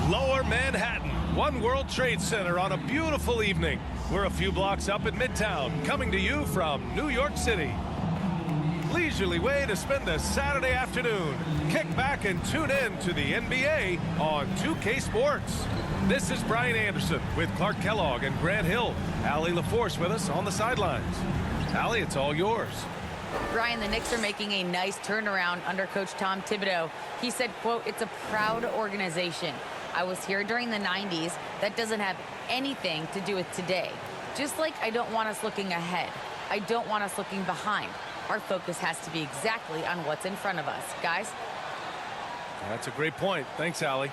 Lower Manhattan, One World Trade Center on a beautiful evening. We're a few blocks up in Midtown, coming to you from New York City. Leisurely way to spend a Saturday afternoon. Kick back and tune in to the NBA on 2K Sports. This is Brian Anderson with Clark Kellogg and Grant Hill. Allie LaForce with us on the sidelines. Allie, it's all yours. Brian, the Knicks are making a nice turnaround under Coach Tom Thibodeau. He said, quote, "It's a proud organization. I was here during the 90s. That doesn't have anything to do with today. Just like I don't want us looking ahead. I don't want us looking behind. Our focus has to be exactly on what's in front of us. Guys?" That's a great point. Thanks, Allie.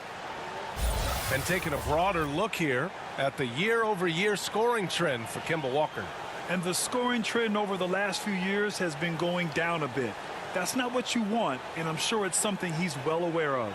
And taking a broader look here at the year-over-year scoring trend for Kemba Walker. And the scoring trend over the last few years has been going down a bit. That's not what you want, and I'm sure it's something he's well aware of.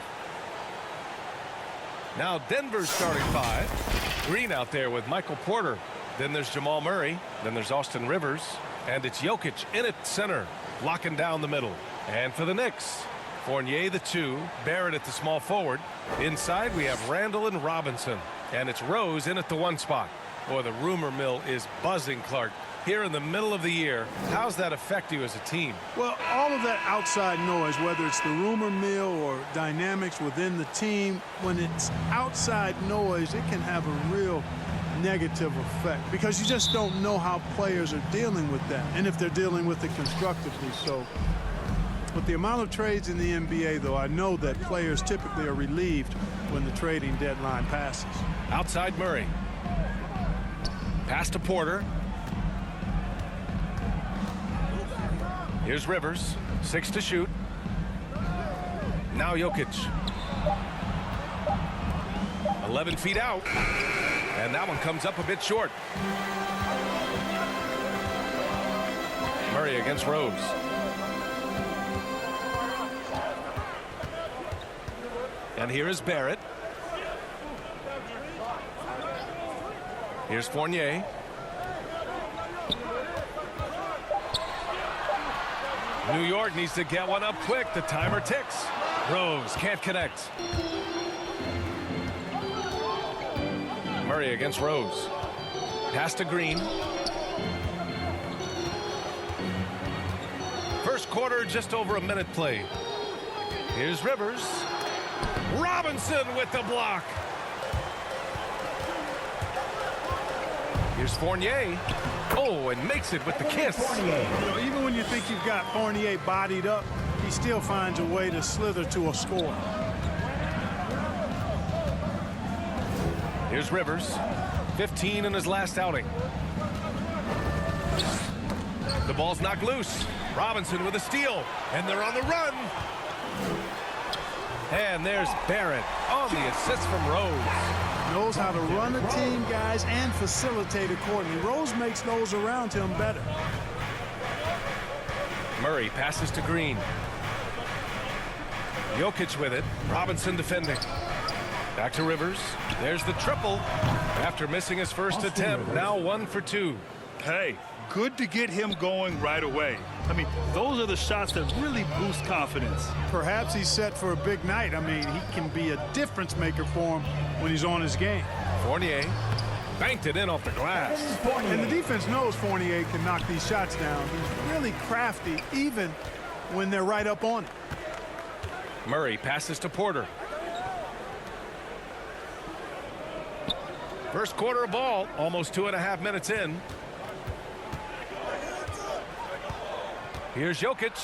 Now Denver's starting five. Green out there with Michael Porter. Then there's Jamal Murray. Then there's Austin Rivers. And it's Jokic in at center, locking down the middle. And for the Knicks, Fournier the 2, Barrett at the small forward. Inside we have Randall and Robinson. And it's Rose in at the 1 spot. Boy, the rumor mill is buzzing, Clark. Here in the middle of the year, how's that affect you as a team? Well, all of that outside noise, whether it's the rumor mill or dynamics within the team, when it's outside noise, it can have a real negative effect because you just don't know how players are dealing with that and if they're dealing with it constructively. So with the amount of trades in the NBA, though, I know that players typically are relieved when the trading deadline passes. Outside Murray. Pass to Porter. Here's Rivers. 6 to shoot. Now Jokic. 11 feet out. And that one comes up a bit short. Murray against Rose. And here is Barrett. Here's Fournier. New York needs to get one up quick. The timer ticks. Rose can't connect. Murray against Rose. Pass to Green. First quarter, just over a minute played. Here's Rivers. Robinson with the block. Here's Fournier. Oh, and makes it with the kiss. You know, even when you think you've got Fournier bodied up, he still finds a way to slither to a score. Here's Rivers. 15 in his last outing. The ball's knocked loose. Robinson with a steal. And they're on the run. And there's Barrett on the assist from Rose. Knows how to run a team, guys, and facilitate accordingly. Rose makes those around him better. Murray passes to Green. Jokic with it. Robinson defending. Back to Rivers. There's the triple. After missing his first attempt, now 1 for 2. Hey, good to get him going right away. I mean, those are the shots that really boost confidence. Perhaps he's set for a big night. I mean, he can be a difference maker for him when he's on his game. Fournier banked it in off the glass. And the defense knows Fournier can knock these shots down. He's really crafty even when they're right up on him. Murray passes to Porter. First quarter of ball, almost 2.5 minutes in. Here's Jokic.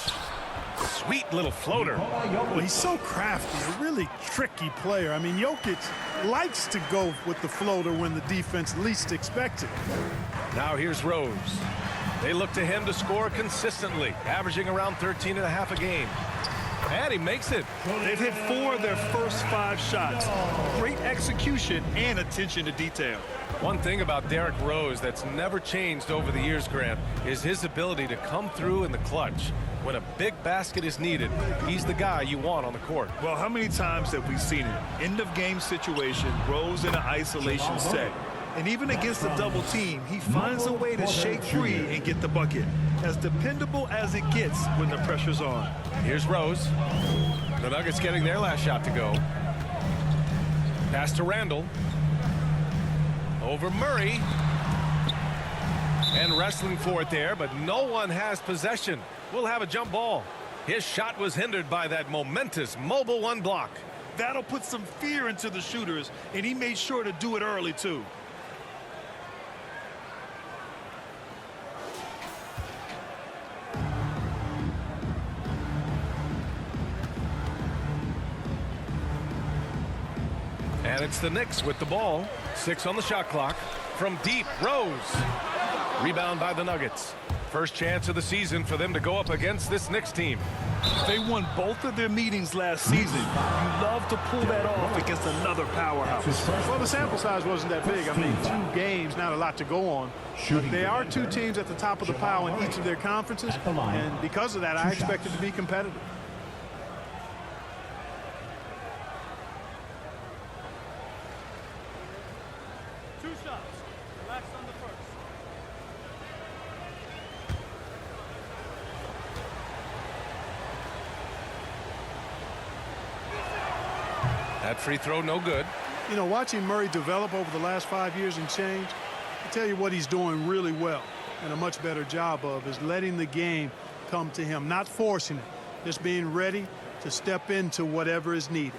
Sweet little floater. Well, he's so crafty, a really tricky player. I mean, Jokic likes to go with the floater when the defense least expects it. Now here's Rose. They look to him to score consistently, averaging around 13.5 a game. And he makes it. They've hit 4 of their first 5 shots. Great execution and attention to detail. One thing about Derrick Rose that's never changed over the years, Grant, is his ability to come through in the clutch. When a big basket is needed, he's the guy you want on the court. Well, how many times have we seen it? End of game situation, Rose in an isolation set. And even against a double team, he finds a way to shake free and get the bucket. As dependable as it gets when the pressure's on. Here's Rose. The Nuggets getting their last shot to go. Pass to Randall. Over Murray. And wrestling for it there, but no one has possession. We'll have a jump ball. His shot was hindered by that momentous mobile one block. That'll put some fear into the shooters, and he made sure to do it early, too. And it's the Knicks with the ball. 6 on the shot clock. From deep, Rose. Rebound by the Nuggets. First chance of the season for them to go up against this Knicks team. They won both of their meetings last season. You love to pull that off against another powerhouse. Well, the sample size wasn't that big. I mean, 2 games, not a lot to go on. They are 2 teams at the top of the pile in each of their conferences, and because of that, I expect it to be competitive. That free throw, no good. You know, watching Murray develop over the last 5 years and change, I tell you what he's doing really well and a much better job of is letting the game come to him, not forcing it, just being ready to step into whatever is needed.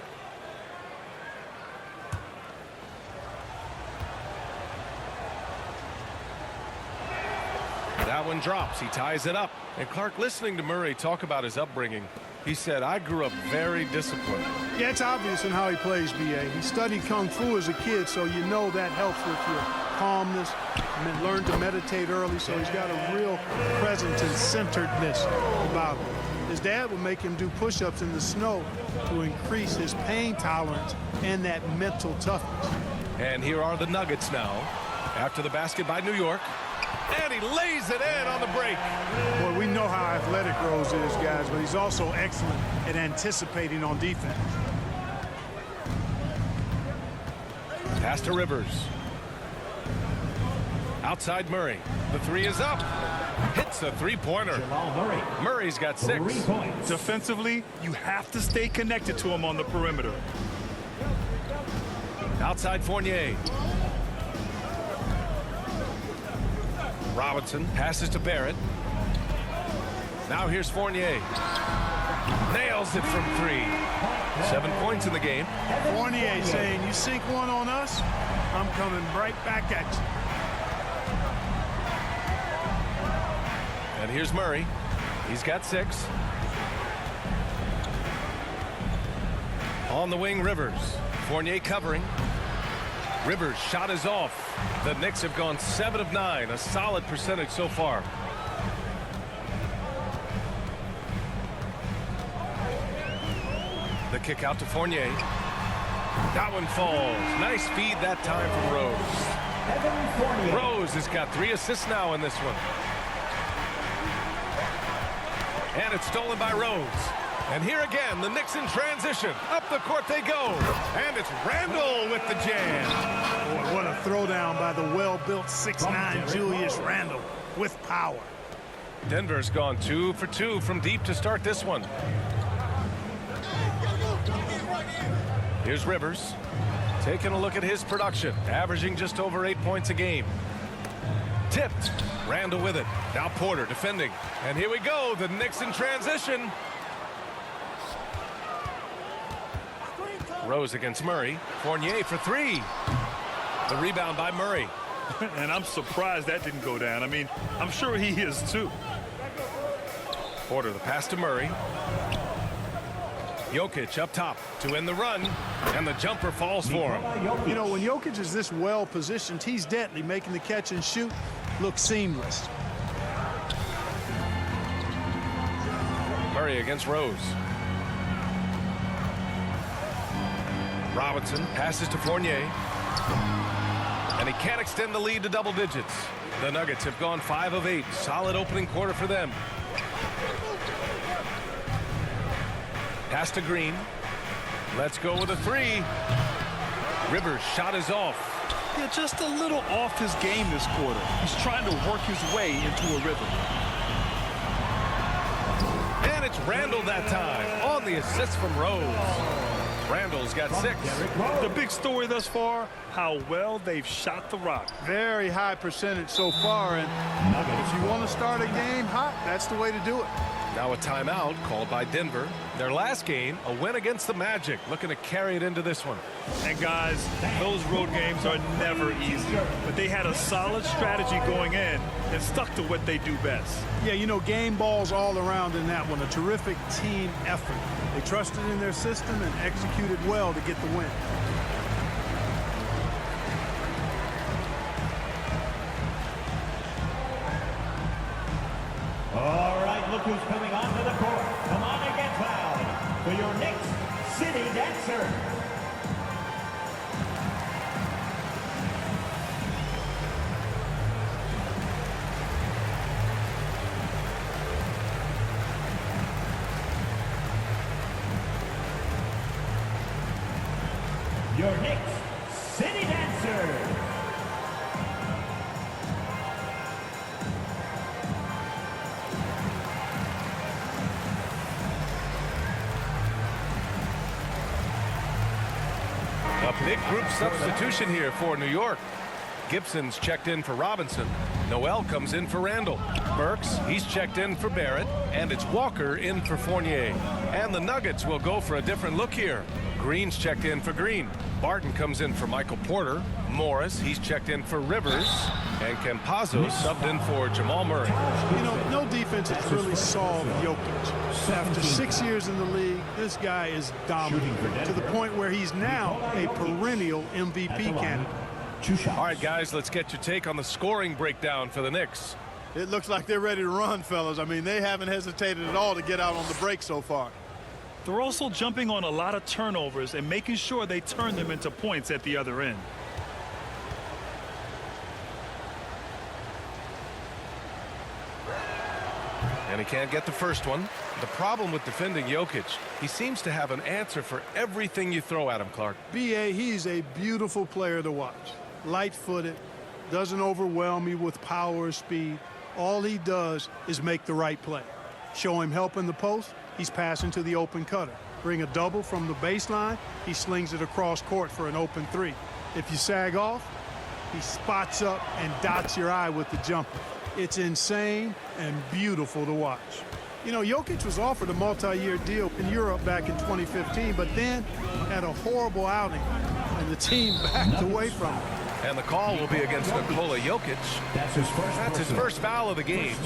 That one drops. He ties it up. And Clark, listening to Murray talk about his upbringing, he said, I grew up very disciplined. Yeah, it's obvious in how he plays, B.A. He studied Kung Fu as a kid, so you know that helps with your calmness. And learned to meditate early, so he's got a real presence and centeredness about him. His dad would make him do push-ups in the snow to increase his pain tolerance and that mental toughness. And here are the Nuggets now. After the basket by New York. And he lays it in on the break. Boy, we know how athletic Rose is, guys, but he's also excellent at anticipating on defense. Pass to Rivers. Outside Murray. The 3 is up. Hits a 3-pointer. Murray's got 6. Defensively, you have to stay connected to him on the perimeter. Outside Fournier. Robinson passes to Barrett. Now here's Fournier. Nails it from 3. 7 points in the game. Fournier saying, you sink one on us, I'm coming right back at you. And here's Murray. He's got 6. On the wing, Rivers. Fournier covering. Rivers' shot is off. The Knicks have gone 7 of 9, a solid percentage so far. The kick out to Fournier. That one falls. Nice feed that time from Rose. Rose has got 3 assists now in this one. And it's stolen by Rose. And here again, the Knicks in transition. Up the court they go. And it's Randall with the jam. Boy, what a throwdown by the well-built 6'9" Julius Randle with power. Denver's gone 2 for 2 from deep to start this one. Here's Rivers. Taking a look at his production. Averaging just over 8 points a game. Tipped. Randall with it. Now Porter defending. And here we go. The Knicks in transition. Rose against Murray. Fournier for 3. The rebound by Murray. And I'm surprised that didn't go down. I mean, I'm sure he is too. Porter, the pass to Murray. Jokic up top to end the run. And the jumper falls for him. You know, when Jokic is this well positioned, he's deadly, making the catch and shoot look seamless. Murray against Rose. Robinson passes to Fournier. And he can't extend the lead to double digits. The Nuggets have gone 5 of 8. Solid opening quarter for them. Pass to Green. Let's go with a 3. Rivers' shot is off. Yeah, just a little off his game this quarter. He's trying to work his way into a rhythm. And it's Randall that time on the assist from Rose. Randall's got 6. The big story thus far, how well they've shot the rock. Very high percentage so far, and if you want to start a game hot, that's the way to do it. Now a timeout called by Denver. Their last game, a win against the Magic, looking to carry it into this one. And guys, those road games are never easy, but they had a solid strategy going in and stuck to what they do best. Yeah, you know, game balls all around in that one. A terrific team effort. They trusted in their system and executed well to get the win. All right, look who's coming onto the court. Come on and get fouled for your Knicks City Dancer. Your Knicks City Dancer. A big group substitution here for New York. Gibson's checked in for Robinson. Noel comes in for Randall. Burks, he's checked in for Barrett. And it's Walker in for Fournier. And the Nuggets will go for a different look here. Green's checked in for Green. Barton comes in for Michael Porter. Morris, he's checked in for Rivers. And Campazzo subbed in for Jamal Murray. You know, no defense has really solved Jokic. After 6 years in the league, this guy is dominant to the point where he's now a perennial MVP candidate. All right, guys, let's get your take on the scoring breakdown for the Knicks. It looks like they're ready to run, fellas. I mean, they haven't hesitated at all to get out on the break so far. They're also jumping on a lot of turnovers and making sure they turn them into points at the other end. And he can't get the first one. The problem with defending Jokic, he seems to have an answer for everything you throw at him, Clark. B.A., he's a beautiful player to watch. Light-footed, doesn't overwhelm you with power or speed. All he does is make the right play. Show him help in the post, he's passing to the open cutter. Bring a double from the baseline, he slings it across court for an open three. If you sag off, he spots up and dots your eye with the jumper. It's insane and beautiful to watch. You know, Jokic was offered a multi-year deal in Europe back in 2015, but then had a horrible outing, and the team backed away from him. And the call will be against Nikola Jokic. That's his first foul of the game.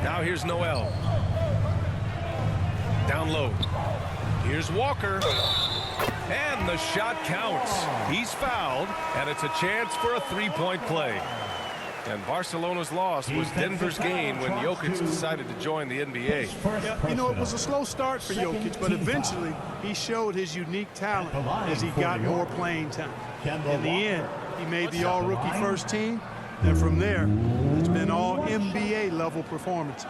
Now here's Noel. Down low. Here's Walker. And the shot counts. He's fouled, and it's a chance for a three-point play. And Barcelona's loss was Denver's gain when Jokic decided to join the NBA. Yeah, you know, it was a slow start for Jokic, but eventually he showed his unique talent as he got more playing time. In the end, he made the all-rookie first team, and from there, it's been all NBA-level performances.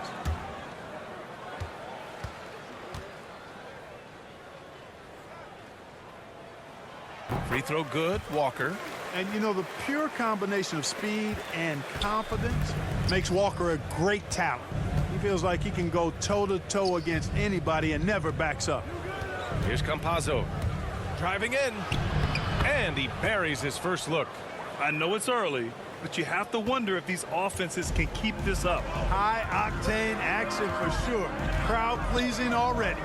Free throw good, Walker. And, you know, the pure combination of speed and confidence makes Walker a great talent. He feels like he can go toe-to-toe against anybody and never backs up. Here's Campazzo. Driving in. And he buries his first look. I know it's early, but you have to wonder if these offenses can keep this up. High-octane action for sure. Crowd-pleasing already.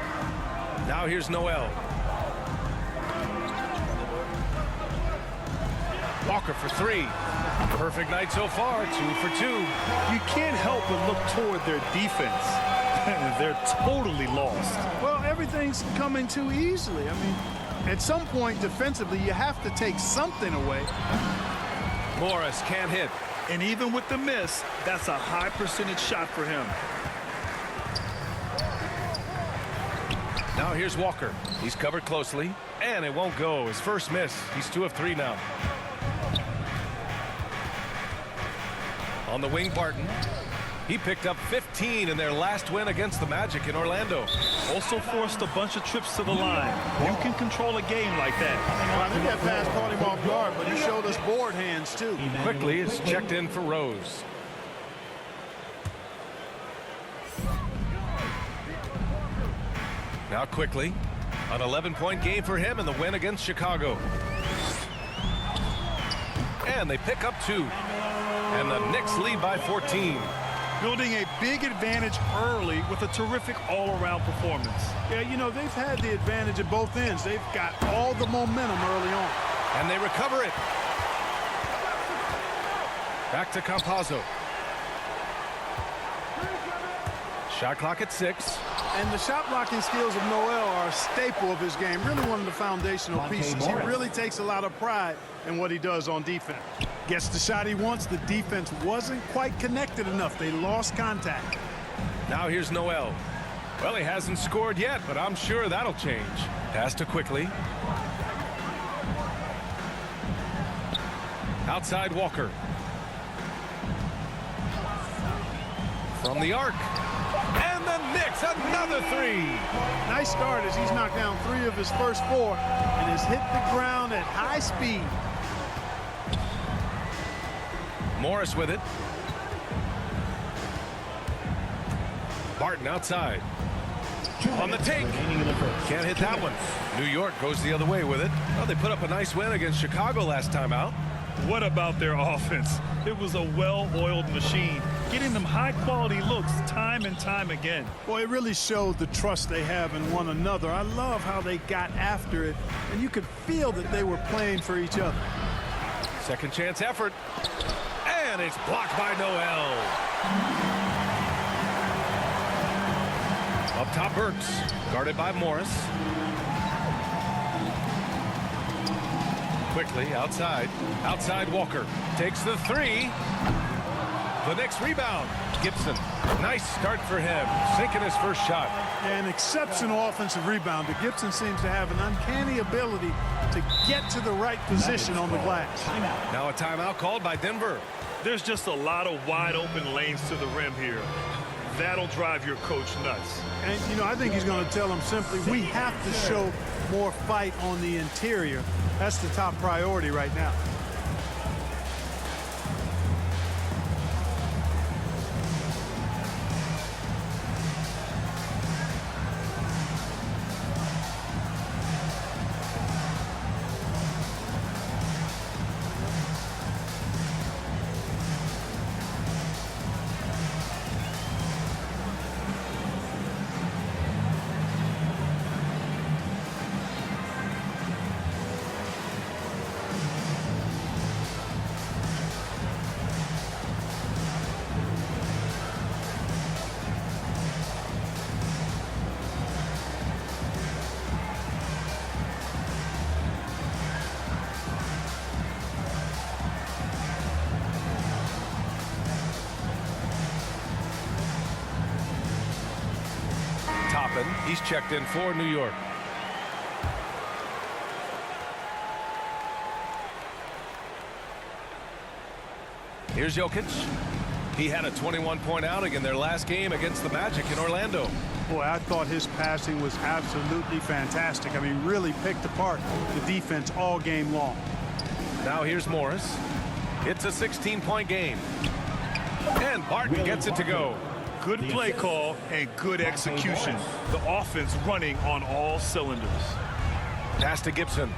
Now here's Noel. Walker for three. Perfect night so far, 2 for 2. You can't help but look toward their defense. They're totally lost. Well, everything's coming too easily. I mean, at some point defensively, you have to take something away. Morris can't hit. And even with the miss, that's a high percentage shot for him. Now here's Walker. He's covered closely, and it won't go. His first miss. He's 2 of 3 now. On the wing, Barton. He picked up 15 in their last win against the Magic in Orlando. Also forced a bunch of trips to the line. You can control a game like that. Well, I think that pass caught him off guard, but he showed us board hands, too. Quickly, it's checked in for Rose. Now quickly, an 11-point game for him in the win against Chicago. And they pick up 2. And the Knicks lead by 14. Building a big advantage early with a terrific all-around performance. Yeah, you know, they've had the advantage at both ends. They've got all the momentum early on. And they recover it. Back to Campazzo. Shot clock at 6. And the shot blocking skills of Noel are a staple of his game. Really one of the foundational pieces. He really takes a lot of pride in what he does on defense. Gets the shot he wants. The defense wasn't quite connected enough. They lost contact. Now here's Noel. Well, he hasn't scored yet, but I'm sure that'll change. Pass to Quickly. Outside Walker. From the arc. And the Knicks, another 3. Nice start as he's knocked down 3 of his first 4 and has hit the ground at high speed. Morris with it. Barton outside. On the take. Can't hit that one. New York goes the other way with it. Well, they put up a nice win against Chicago last time out. What about their offense? It was a well-oiled machine, getting them high-quality looks time and time again. Boy, it really showed the trust they have in one another. I love how they got after it, and you could feel that they were playing for each other. Second chance effort. And it's blocked by Noel. Up top, Burks. Guarded by Morris. Quickly outside. Outside Walker. Takes the 3. The Knicks rebound. Gibson. Nice start for him. Sinking his first shot. An exceptional offensive rebounder. Gibson seems to have an uncanny ability to get to the right position on the glass. Now a timeout called by Denver. There's just a lot of wide open lanes to the rim here. That'll drive your coach nuts. And, you know, I think he's going to tell them simply, we have to show more fight on the interior. That's the top priority right now. He's checked in for New York. Here's Jokic. He had a 21-point outing in their last game against the Magic in Orlando. Boy, I thought his passing was absolutely fantastic. I mean, really picked apart the defense all game long. Now here's Morris. It's a 16-point game. And Barton gets it to go. Good play call and good execution. The offense running on all cylinders. Pass to Gibson.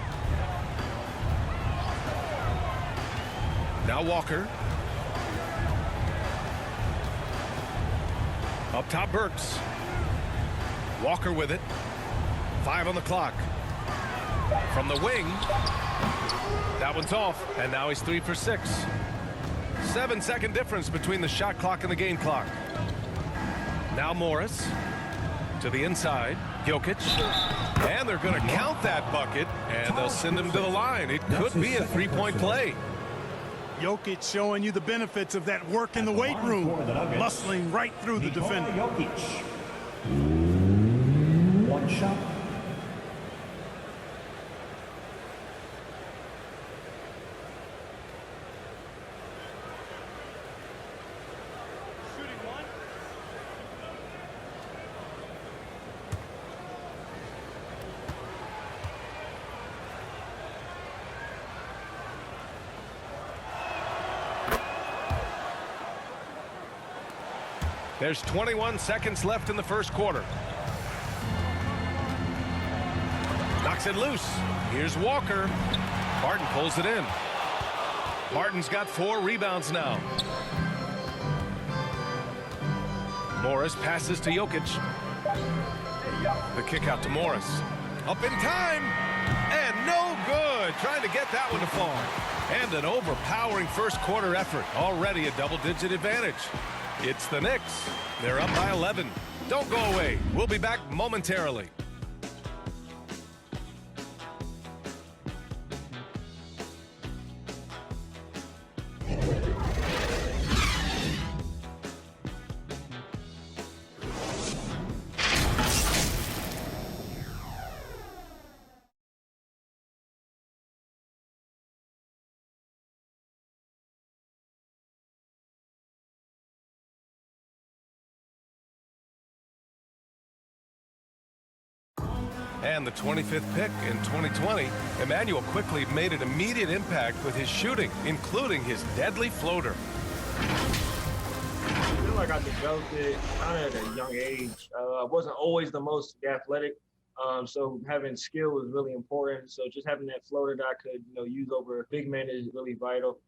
Now Walker. Up top, Burks. Walker with it. 5 on the clock. From the wing. That one's off, and now he's 3 for 6. 7-second difference between the shot clock and the game clock. Now Morris to the inside. Jokic. And they're going to count that bucket, and they'll send him to the line. It could be a 3-point play. Jokic showing you the benefits of that work in the weight room, muscling right through the defender. Jokic. One shot. Shooting one. There's 21 seconds left in the first quarter. Knocks it loose. Here's Walker. Barton pulls it in. Barton's got 4 rebounds now. Morris passes to Jokic. The kick out to Morris. Up in time. And no good. Trying to get that one to fall. And an overpowering first quarter effort. Already a double-digit advantage. It's the Knicks. They're up by 11. Don't go away. We'll be back momentarily. And the 25th pick in 2020, Emmanuel quickly made an immediate impact with his shooting, including his deadly floater. I feel like I developed it kind of at a young age. I wasn't always the most athletic, so having skill was really important. So just having that floater that I could, use over big men is really vital.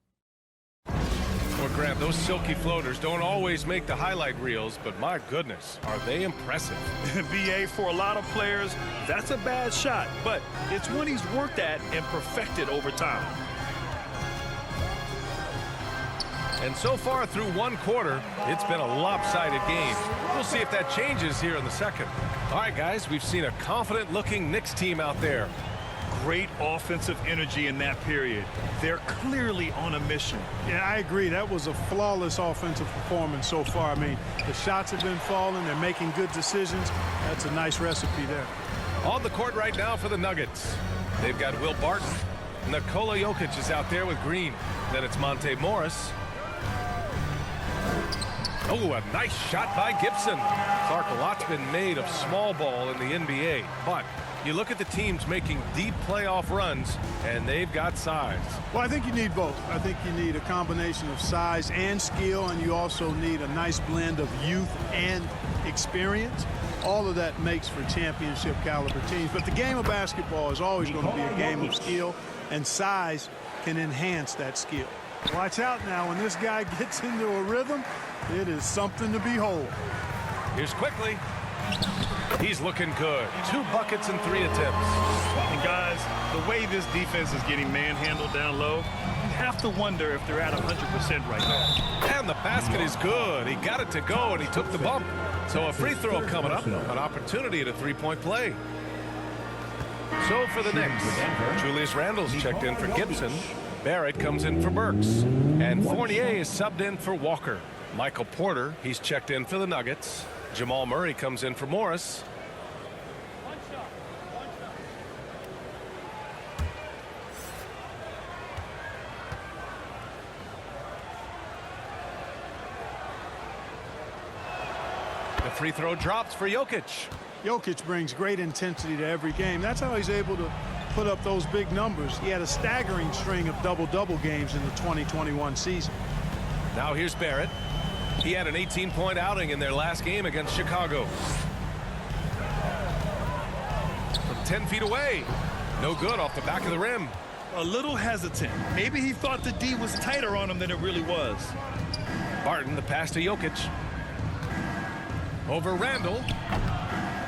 Well, Grant, those silky floaters don't always make the highlight reels, but my goodness, are they impressive. VA, for a lot of players, that's a bad shot, but it's one he's worked at and perfected over time. And so far through one quarter, it's been a lopsided game. We'll see if that changes here in the second. All right, guys, we've seen a confident-looking Knicks team out there. Great offensive energy in that period. They're clearly on a mission. Yeah, I agree. That was a flawless offensive performance so far. I mean, the shots have been falling. They're making good decisions. That's a nice recipe there. On the court right now for the Nuggets. They've got Will Barton. Nikola Jokic is out there with Green. Then it's Monte Morris. Oh, a nice shot by Gibson. Clark, a lot's been made of small ball in the NBA, but you look at the teams making deep playoff runs, and they've got size. Well, I think you need both. I think you need a combination of size and skill, and you also need a nice blend of youth and experience. All of that makes for championship caliber teams. But the game of basketball is always going to be a game of skill, and size can enhance that skill. Watch out now. When this guy gets into a rhythm, it is something to behold. Here's quickly. He's looking good. 2 buckets and 3 attempts. And guys, the way this defense is getting manhandled down low, you have to wonder if they're at 100% right now. And the basket is good. He got it to go, and he took the bump. So a free throw coming up, an opportunity at a 3-point play. So for the Knicks, Julius Randle's checked in for Gibson. Barrett comes in for Burks. And Fournier is subbed in for Walker. Michael Porter, he's checked in for the Nuggets. Jamal Murray comes in for Morris. The free throw drops for Jokic. Jokic brings great intensity to every game. That's how he's able to put up those big numbers. He had a staggering string of double-double games in the 2021 season. Now here's Barrett. He had an 18-point outing in their last game against Chicago. From 10 feet away. No good off the back of the rim. A little hesitant. Maybe he thought the D was tighter on him than it really was. Barton, the pass to Jokic. Over Randle.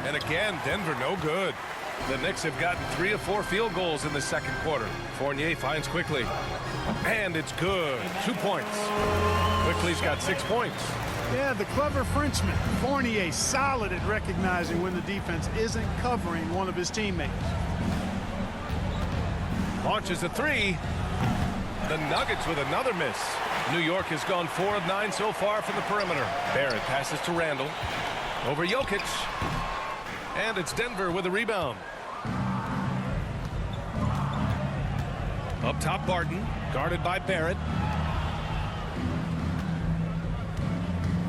And again, Denver no good. The Knicks have gotten 3 of 4 field goals in the second quarter. Fournier finds quickly. And it's good. 2 points. Quickly's got 6 points. Yeah, the clever Frenchman. Fournier solid at recognizing when the defense isn't covering one of his teammates. Launches a 3. The Nuggets with another miss. New York has gone 4 of 9 so far from the perimeter. Barrett passes to Randle. Over Jokic. And it's Denver with a rebound. Up top, Barton, guarded by Barrett.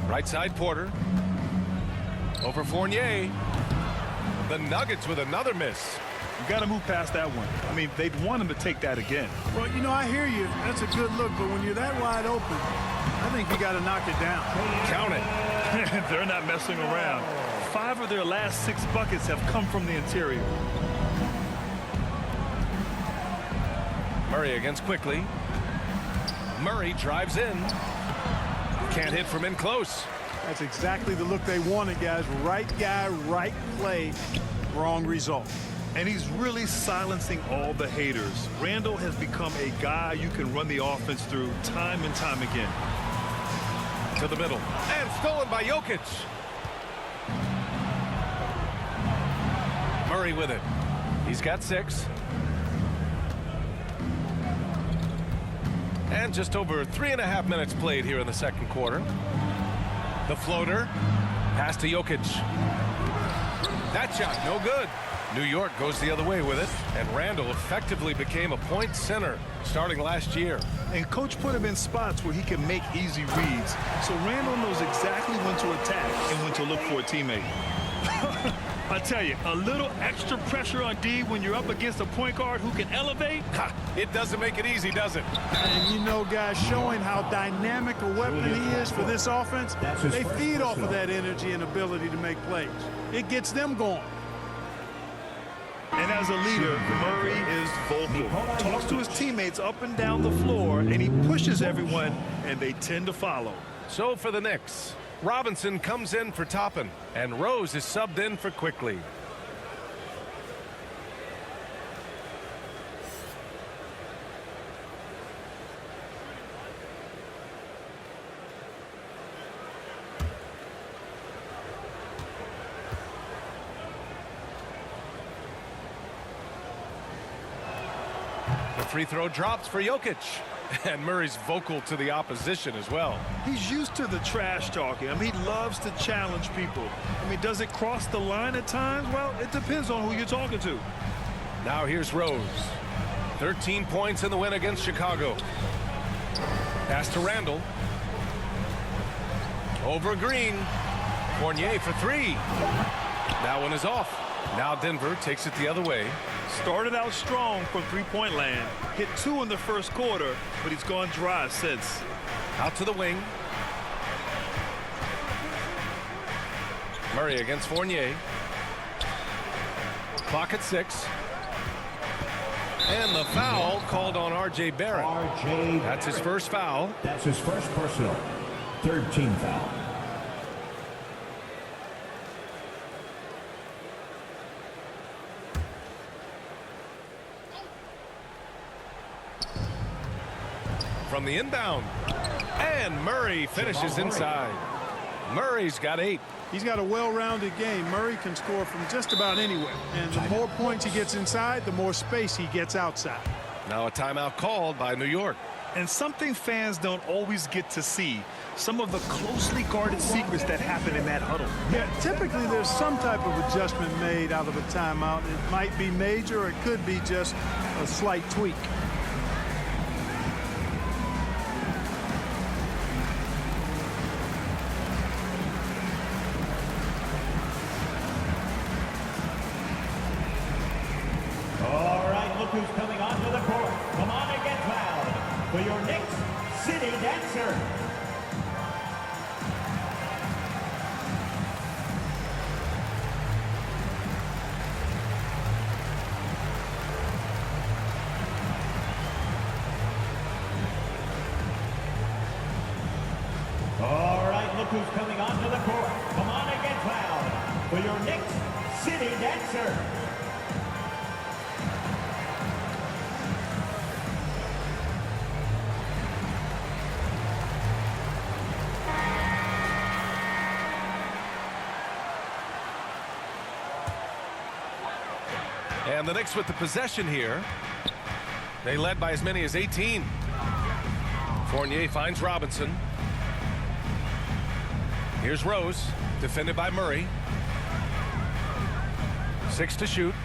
Right side, Porter. Over Fournier. The Nuggets with another miss. You got to move past that one. I mean, they'd want him to take that again. Well, you know, I hear you. That's a good look, but when you're that wide open, I think you got to knock it down. Count it. They're not messing around. 5 of their last 6 buckets have come from the interior. Murray against quickly. Murray drives in. Can't hit from in close. That's exactly the look they wanted, guys. Right guy, right play, wrong result. And he's really silencing all the haters. Randall has become a guy you can run the offense through time and time again. To the middle. And stolen by Jokic. Murray with it. He's got 6. And just over 3.5 minutes played here in the second quarter. The floater. Pass to Jokic. That shot, no good. New York goes the other way with it. And Randall effectively became a point center starting last year. And coach put him in spots where he can make easy reads. So Randall knows exactly when to attack and when to look for a teammate. I tell you, a little extra pressure on D when you're up against a point guard who can elevate. Ha, it doesn't make it easy, does it? And you know, guys, showing how dynamic a weapon he is for this offense, they feed off of that energy and ability to make plays. It gets them going. And as a leader, Murray is vocal. Talks to his teammates up and down the floor, and he pushes everyone, and they tend to follow. So for the Knicks, Robinson comes in for Toppin, and Rose is subbed in for Quickly. The free throw drops for Jokic. And Murray's vocal to the opposition as well. He's used to the trash talking. I mean, he loves to challenge people. I mean, does it cross the line at times? Well, it depends on who you're talking to. Now here's Rose. 13 points in the win against Chicago. Pass to Randall. Over Green. Fournier for 3. That one is off. Now Denver takes it the other way. Started out strong from three-point land. Hit 2 in the first quarter, but he's gone dry since. Out to the wing. Murray against Fournier. Clock at 6. And the foul called on R.J. Barrett. That's his first foul. That's his first personal. 3rd team foul. From the inbound. And Murray finishes inside. Murray's got 8. He's got a well-rounded game. Murray can score from just about anywhere. And the more points he gets inside, the more space he gets outside. Now a timeout called by New York. And something fans don't always get to see. Some of the closely guarded secrets that happen in that huddle. Yeah, typically there's some type of adjustment made out of a timeout. It might be major, or it could be just a slight tweak. Who's coming onto the court? Come on and get loud for your Knicks City Dancer. All right, look who's coming onto the court. Come on and get loud for your Knicks City Dancer. And the Knicks with the possession here. They led by as many as 18. Fournier finds Robinson. Here's Rose, defended by Murray. 6 to shoot.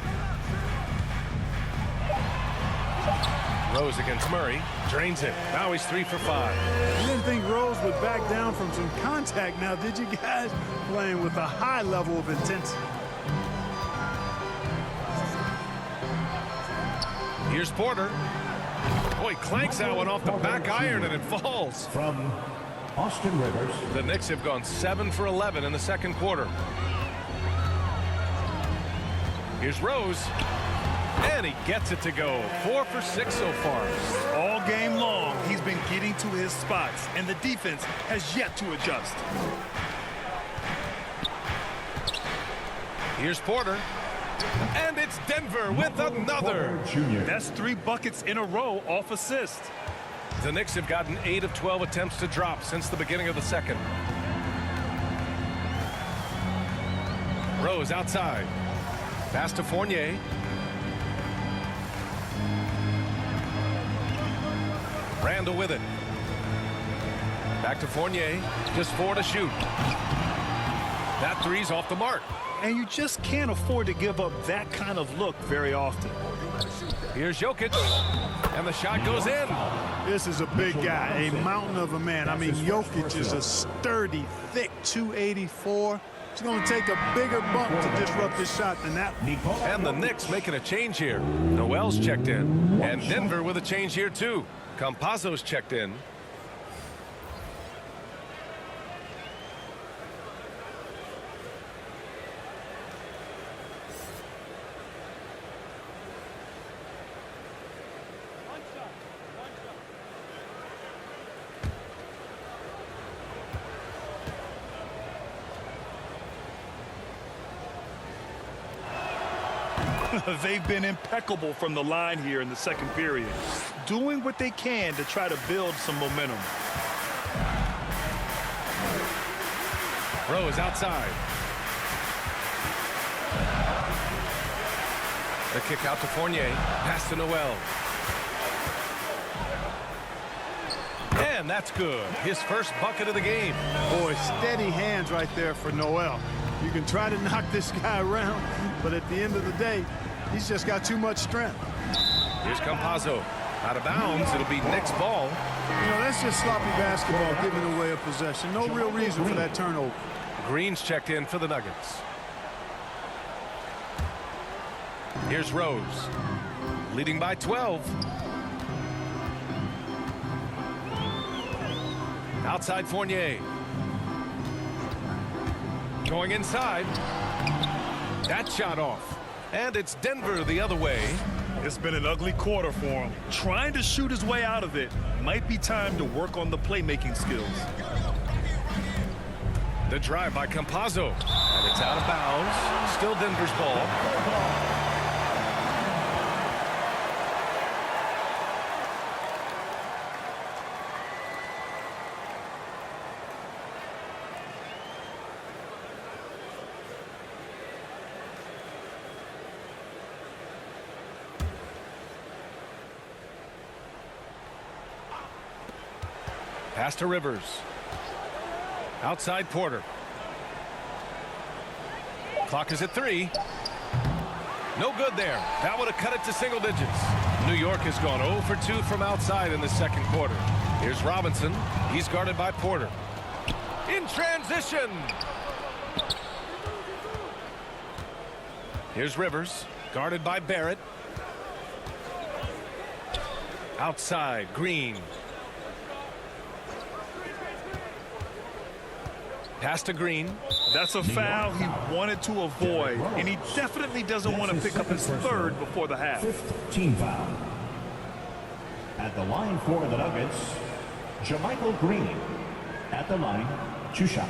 Rose against Murray, drains it. Now he's 3 for 5. You didn't think Rose would back down from some contact now, did you guys? Playing with a high level of intensity. Here's Porter. Boy, clanks that one off the back iron and it falls. From Austin Rivers. The Knicks have gone 7 for 11 in the second quarter. Here's Rose. And he gets it to go. 4 for 6 so far. All game long, he's been getting to his spots, and the defense has yet to adjust. Here's Porter. And it's Denver with another. That's 3 buckets in a row off assist. The Knicks have gotten 8 of 12 attempts to drop since the beginning of the second. Rose outside. Pass to Fournier. Randall with it. Back to Fournier. Just 4 to shoot. That three's off the mark. And you just can't afford to give up that kind of look very often. Here's Jokic. And the shot goes in. This is a big guy, a mountain of a man. I mean, Jokic is a sturdy, thick 284. It's going to take a bigger bump to disrupt his shot than that. And the Knicks making a change here. Noel's checked in. And Denver with a change here, too. Campazzo's checked in. They've been impeccable from the line here in the second period, doing what they can to try to build some momentum. Rose outside. The kick out to Fournier. Pass to Noel. And that's good. His first bucket of the game. Boy, steady hands right there for Noel. You can try to knock this guy around, but at the end of the day, he's just got too much strength. Here's Campazzo. Out of bounds. It'll be Knicks ball. You know, that's just sloppy basketball, giving away a possession. No real reason for that turnover. Green's checked in for the Nuggets. Here's Rose. Leading by 12. Outside Fournier. Going inside. That shot off. And it's Denver the other way. It's been an ugly quarter for him. Trying to shoot his way out of it. Might be time to work on the playmaking skills. The drive by Campazzo. And it's out of bounds. Still Denver's ball. Pass to Rivers. Outside Porter. Clock is at 3. No good there. That would have cut it to single digits. New York has gone 0 for 2 from outside in the second quarter. Here's Robinson. He's guarded by Porter. In transition. Here's Rivers. Guarded by Barrett. Outside Green. Pass to Green. That's a foul he wanted to avoid, and he definitely doesn't want to pick up his third before the half. 5th team foul. At the line for the Nuggets, JaMychal Green. At the line, 2 shots.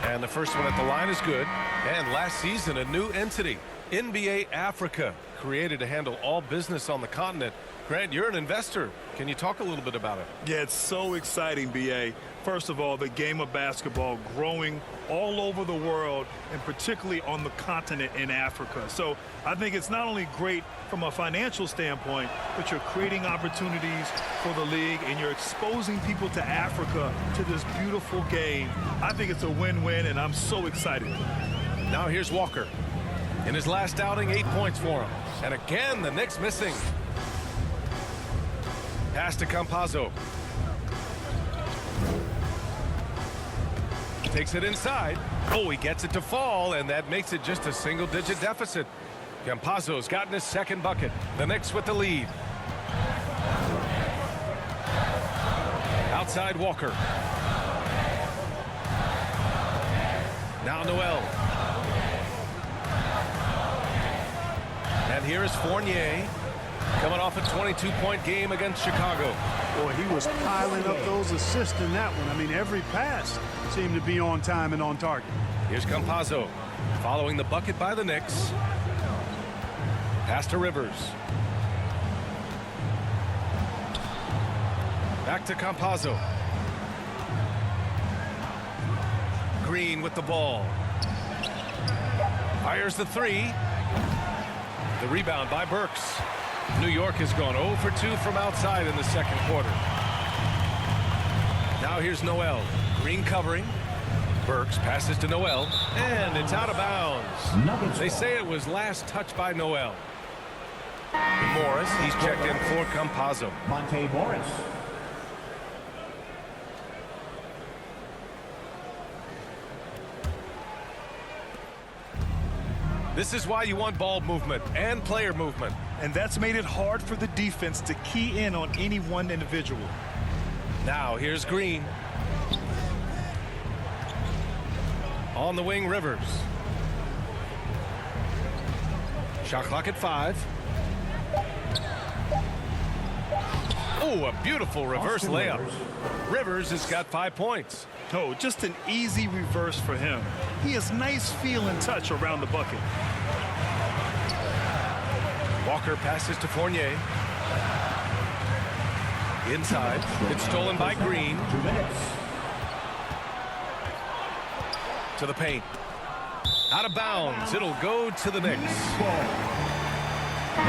And the first one at the line is good. And last season, a new entity, NBA Africa, created to handle all business on the continent. Grant, you're an investor. Can you talk a little bit about it? Yeah, it's so exciting, B.A. First of all, the game of basketball growing all over the world, and particularly on the continent in Africa. So I think it's not only great from a financial standpoint, but you're creating opportunities for the league, and you're exposing people to Africa, to this beautiful game. I think it's a win-win, and I'm so excited. Now here's Walker. In his last outing, 8 points for him. And again, the Knicks missing. Pass to Campazzo. Takes it inside. Oh, he gets it to fall, and that makes it just a single-digit deficit. Campazzo's gotten his second bucket. The Knicks with the lead. Outside Walker. Now Noel. And here is Fournier, coming off a 22-point game against Chicago. Boy, he was piling up those assists in that one. I mean, every pass seemed to be on time and on target. Here's Campazzo, following the bucket by the Knicks. Pass to Rivers. Back to Campazzo. Green with the ball. Fires the three. The rebound by Burks. New York has gone 0 for 2 from outside in the second quarter. Now here's Noel. Green covering. Burks passes to Noel, and it's out of bounds. They say it was last touched by Noel. Morris, he's checked in for Campazzo. Monte Morris. This is why you want ball movement and player movement. And that's made it hard for the defense to key in on any one individual. Now here's Green. On the wing, Rivers. Shot clock at 5. Oh, a beautiful reverse layup. Rivers has got 5 points. Oh, just an easy reverse for him. He has nice feel and touch around the bucket. Walker passes to Fournier. Inside. It's stolen by Green. 2 minutes. To the paint. Out of bounds. It'll go to the Knicks.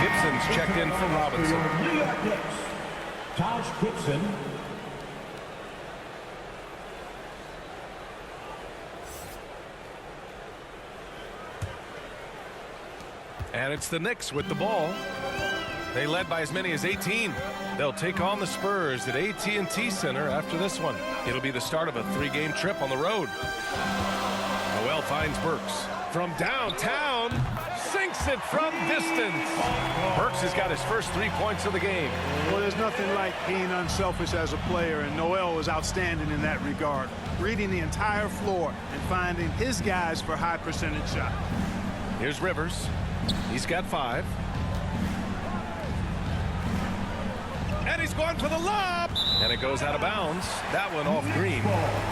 Gibson's checked in for Robinson. New York Knicks. Taj Gibson. And it's the Knicks with the ball. They led by as many as 18. They'll take on the Spurs at AT&T Center after this one. It'll be the start of a 3-game trip on the road. Noel finds Burks. From downtown, sinks it from distance. Burks has got his first 3 points of the game. Well, there's nothing like being unselfish as a player, and Noel was outstanding in that regard. Reading the entire floor and finding his guys for high percentage shots. Here's Rivers. He's got 5. And he's going for the lob. And it goes out of bounds. That one off Green.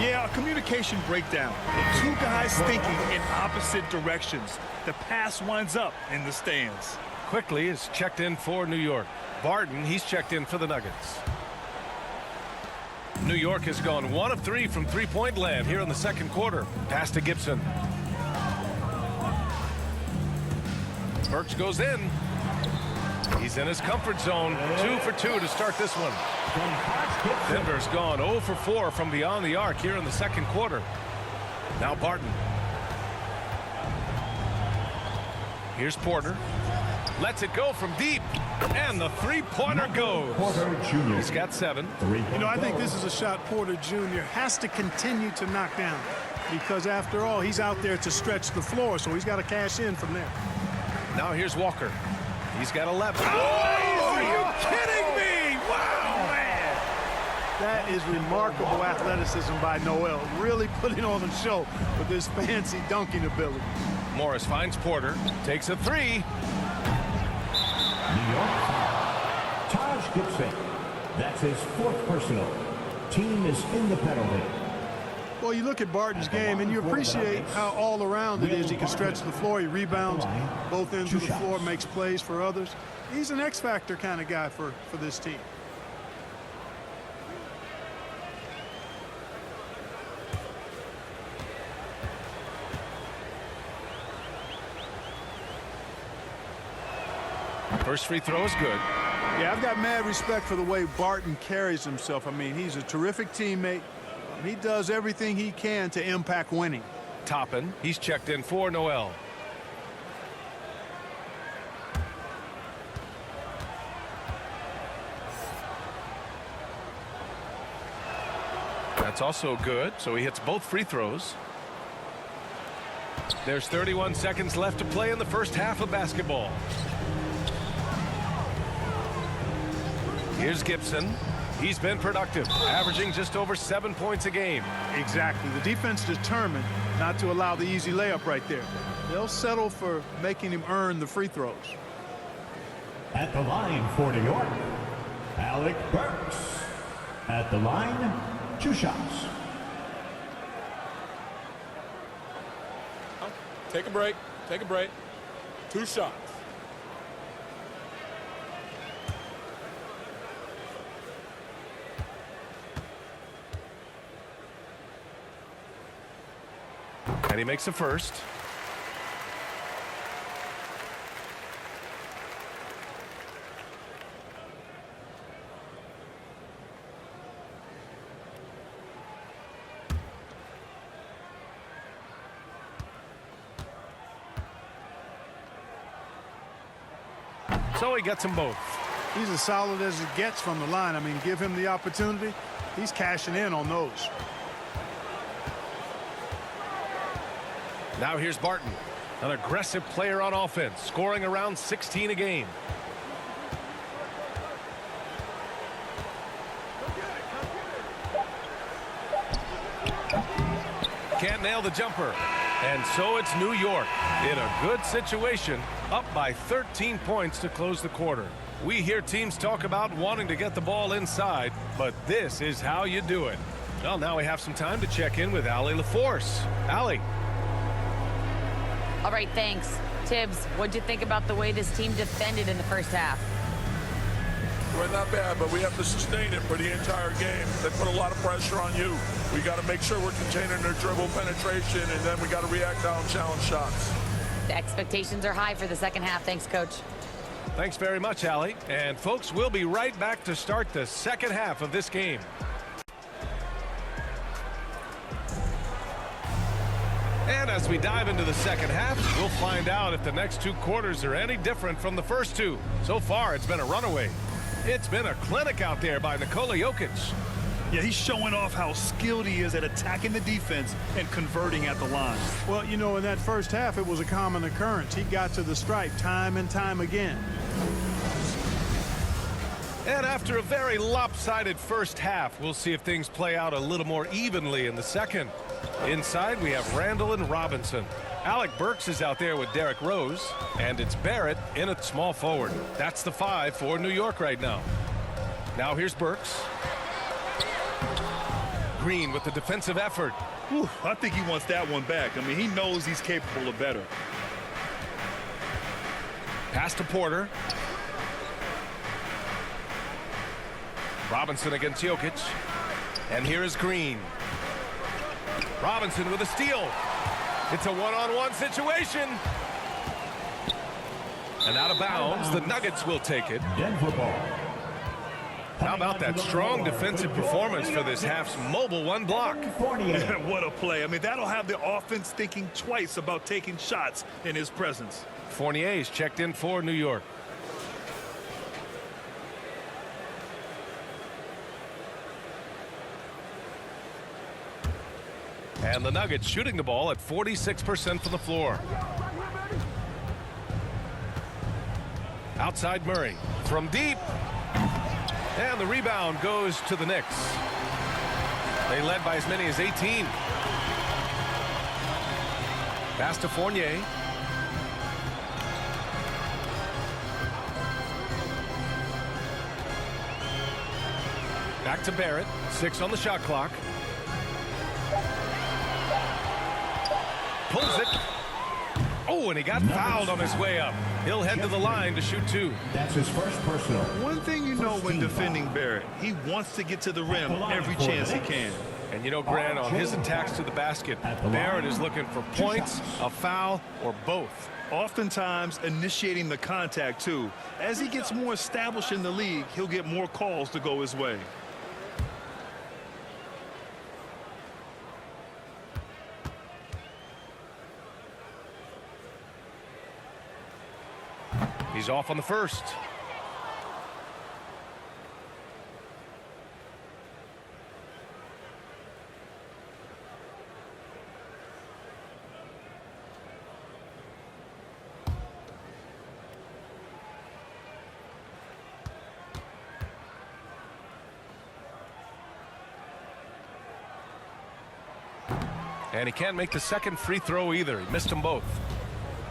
Yeah, a communication breakdown. Two guys thinking in opposite directions. The pass winds up in the stands. Quickly is checked in for New York. Barton, he's checked in for the Nuggets. New York has gone 1 of 3 from three-point land here in the second quarter. Pass to Gibson. Burks goes in. He's in his comfort zone. 2 for 2 to start this one. Denver's gone 0 for 4 from beyond the arc here in the second quarter. Now Barton. Here's Porter. Lets it go from deep. And the three-pointer goes. Porter Jr. He's got 7. You know, I think this is a shot Porter Jr. has to continue to knock down, because after all, he's out there to stretch the floor, so he's got to cash in from there. Now here's Walker. He's got 11. Oh, are you kidding me? Wow, man. That is remarkable athleticism by Noel, really putting on a show with his fancy dunking ability. Morris finds Porter, takes a 3. New York foul. Taj Gibson. That's his 4th personal. Team is in the penalty. Well, you look at Barton's game, and you appreciate how all-around it is. He can stretch the floor. He rebounds both ends of the floor, makes plays for others. He's an X-factor kind of guy for this team. First free throw is good. Yeah, I've got mad respect for the way Barton carries himself. I mean, he's a terrific teammate. He does everything he can to impact winning. Toppin, he's checked in for Noel. That's also good, so he hits both free throws. There's 31 seconds left to play in the first half of basketball. Here's Gibson. He's been productive, averaging just over 7 points a game. Exactly. The defense determined not to allow the easy layup right there. They'll settle for making him earn the free throws. At the line for New York, Alec Burks. At the line, 2 shots. Take a break. Take a break. 2 shots. And he makes the first. So he gets them both. He's as solid as it gets from the line. I mean, give him the opportunity. He's cashing in on those. Now here's Barton, an aggressive player on offense, scoring around 16 a game. Can't nail the jumper. And so it's New York in a good situation, up by 13 points to close the quarter. We hear teams talk about wanting to get the ball inside, but this is how you do it. Well, now we have some time to check in with Allie LaForce. Allie. All right, thanks. Tibbs, what'd you think about the way this team defended in the first half? We're not bad, but we have to sustain it for the entire game. They put a lot of pressure on you. We got to make sure we're containing their dribble penetration, and then we got to react on challenge shots. The expectations are high for the second half. Thanks, Coach. Thanks very much, Allie. And folks, we'll be right back to start the second half of this game. And as we dive into the second half, we'll find out if the next 2 quarters are any different from the first 2. So far, it's been a runaway. It's been a clinic out there by Nikola Jokic. Yeah, he's showing off how skilled he is at attacking the defense and converting at the line. Well, you know, in that first half, it was a common occurrence. He got to the stripe time and time again. And after a very lopsided first half, we'll see if things play out a little more evenly in the second. Inside, we have Randall and Robinson. Alec Burks is out there with Derrick Rose, and it's Barrett in at small forward. That's the 5 for New York right now. Now here's Burks. Green with the defensive effort. Whew, I think he wants that one back. I mean, he knows he's capable of better. Pass to Porter. Robinson against Jokic. And here is Green. Robinson with a steal. It's a one-on-one situation. And out of bounds, the Nuggets will take it. Denver ball. How about that strong defensive performance for this half's mobile 1 block? What a play. I mean, that'll have the offense thinking twice about taking shots in his presence. Fournier's checked in for New York. And the Nuggets shooting the ball at 46% from the floor. Outside Murray from deep. And the rebound goes to the Knicks. They led by as many as 18. Pass to Fournier. Back to Barrett. 6 on the shot clock. Pulls it. Oh, and he got fouled on his way up. He'll head to the line to shoot 2. That's his first personal. One thing you know when defending Barrett, he wants to get to the rim every chance he can. And you know, Grant, on his attacks to the basket, Barrett is looking for points, a foul, or both. Oftentimes initiating the contact, too. As he gets more established in the league, he'll get more calls to go his way. He's off on the first. And he can't make the second free throw either. He missed them both.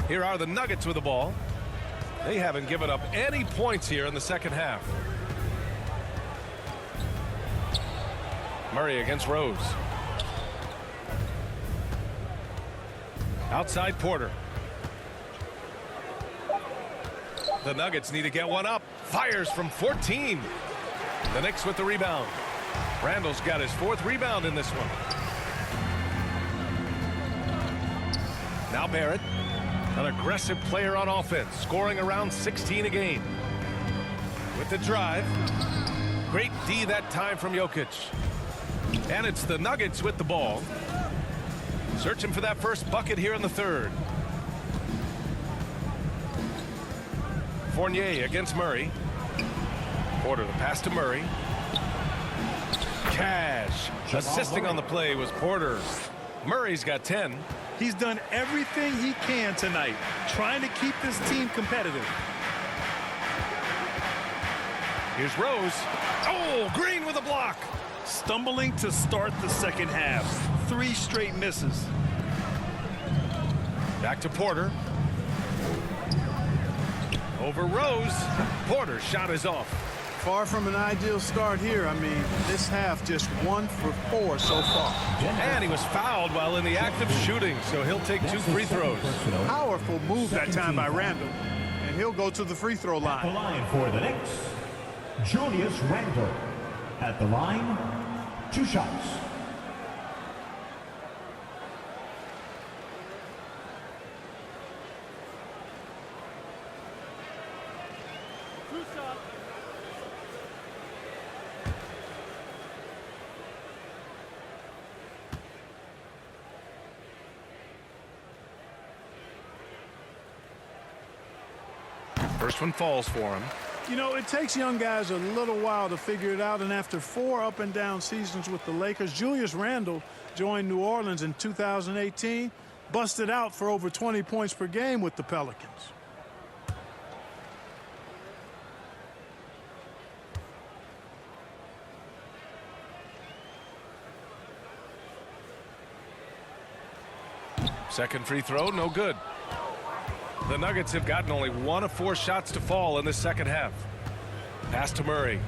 Here are the Nuggets with the ball. They haven't given up any points here in the second half. Murray against Rose. Outside Porter. The Nuggets need to get one up. Fires from 14. The Knicks with the rebound. Randall's got his 4th rebound in this one. Now Barrett, an aggressive player on offense, scoring around 16 a game. With the drive. Great D that time from Jokic. And it's the Nuggets with the ball. Searching for that first bucket here in the third. Fournier against Murray. Porter the pass to Murray. Cash. Assisting on the play was Porter. Murray's got 10. He's done everything he can tonight, trying to keep this team competitive. Here's Rose. Oh, Green with a block. Stumbling to start the second half. 3 straight misses. Back to Porter. Over Rose. Porter's shot is off. Far from an ideal start here. I mean, this half just 1 for 4 so far. And he was fouled while in the act of shooting, so he'll take 2 free throws. Powerful move that time by Randall. And he'll go to the free throw At the line. line for the Knicks, Julius Randle. At the line, 2 shots. First one falls for him. You know, it takes young guys a little while to figure it out, and after 4 up and down seasons with the Lakers, Julius Randle joined New Orleans in 2018, busted out for over 20 points per game with the Pelicans. Second free throw, no good. The Nuggets have gotten only 1 of 4 shots to fall in the second half. Pass to Murray.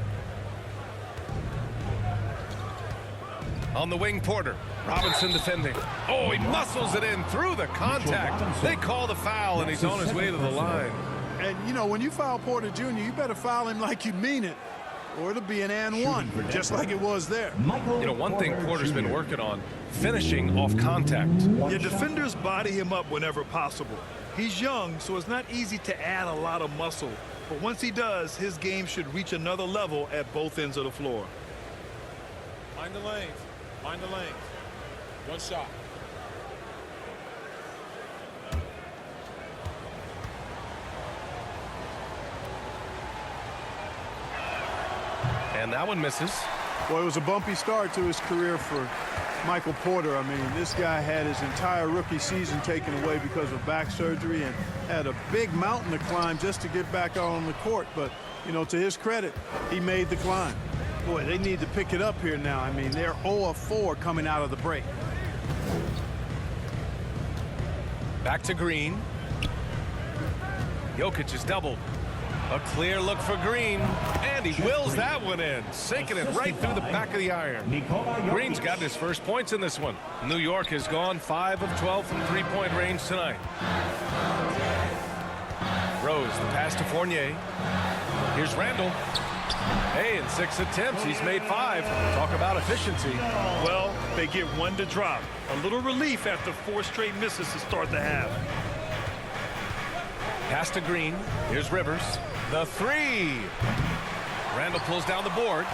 On the wing, Porter. Robinson defending. Oh, he muscles it in through the contact. They call the foul, and he's on his way to the line. And, you know, when you foul Porter Jr., you better foul him like you mean it, or it'll be an and one, just like it was there. You know, one thing Porter's been working on, finishing off contact. Your defenders body him up whenever possible. He's young, so it's not easy to add a lot of muscle. But once he does, his game should reach another level at both ends of the floor. Mind the lanes. Mind the lanes. 1 shot. And that one misses. Well, it was a bumpy start to his career for Michael Porter. I mean, this guy had his entire rookie season taken away because of back surgery and had a big mountain to climb just to get back out on the court. But, you know, to his credit, he made the climb. Boy, they need to pick it up here now. I mean, they're 0 of 4 coming out of the break. Back to Green. Jokic is doubled. A clear look for Green, and he wills that one in, sinking it right through the back of the iron. Green's gotten his first points in this one. New York has gone 5 of 12 from three-point range tonight. Rose, the pass to Fournier. Here's Randall. Hey, in 6 attempts, he's made 5. Talk about efficiency. Well, they get 1 to drop. A little relief after 4 straight misses to start the half. Pass to Green. Here's Rivers. The 3. Randall pulls down the board.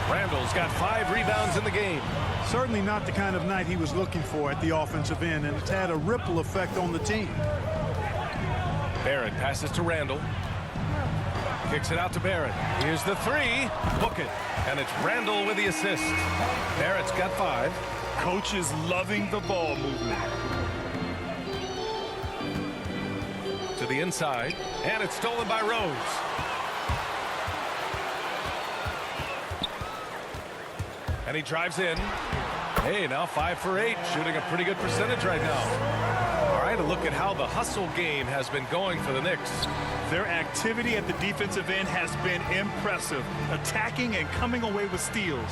Randall's got 5 rebounds in the game. Certainly not the kind of night he was looking for at the offensive end, and it's had a ripple effect on the team. Barrett passes to Randall. Kicks it out to Barrett. Here's the 3. Book it. And it's Randall with the assist. Barrett's got 5. Coach is loving the ball movement. To the inside, and it's stolen by Rose. And he drives in. Hey, now 5 for 8, shooting a pretty good percentage right now. All right, a look at how the hustle game has been going for the Knicks. Their activity at the defensive end has been impressive, attacking and coming away with steals.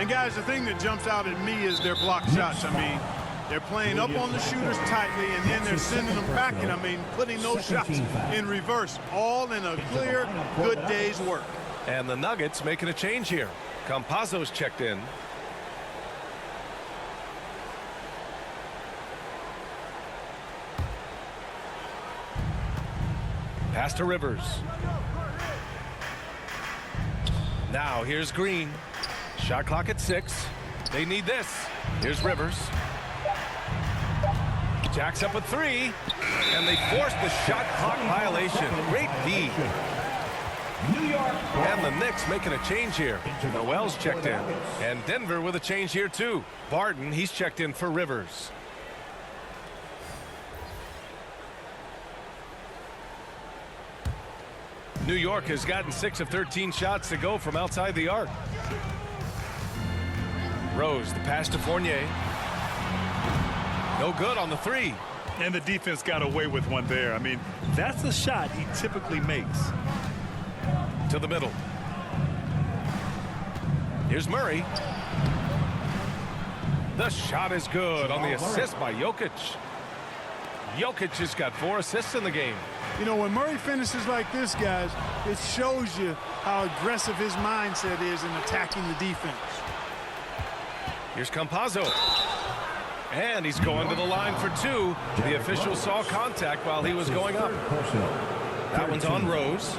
And guys, the thing that jumps out at me is their block shots. I mean, they're playing up on the shooters tightly, and then they're sending them back, and I mean, putting those shots in reverse, all in a clear, good day's work. And the Nuggets making a change here. Campazzo's checked in. Pass to Rivers. Now here's Green. Shot clock at 6. They need this. Here's Rivers. Jacks up a 3. And they force the shot clock violation. Great D. New York. And the Knicks making a change here. Noel's checked in. And Denver with a change here too. Barton, he's checked in for Rivers. New York has gotten 6 of 13 shots to go from outside the arc. Rose, the pass to Fournier. No good on the 3. And the defense got away with one there. I mean, that's a shot he typically makes. To the middle. Here's Murray. The shot is good on the assist by Jokic. Jokic has got 4 assists in the game. You know, when Murray finishes like this, guys, it shows you how aggressive his mindset is in attacking the defense. Here's Campazzo. And he's going to the line for 2. The official saw contact while he was going up. That one's on Rose.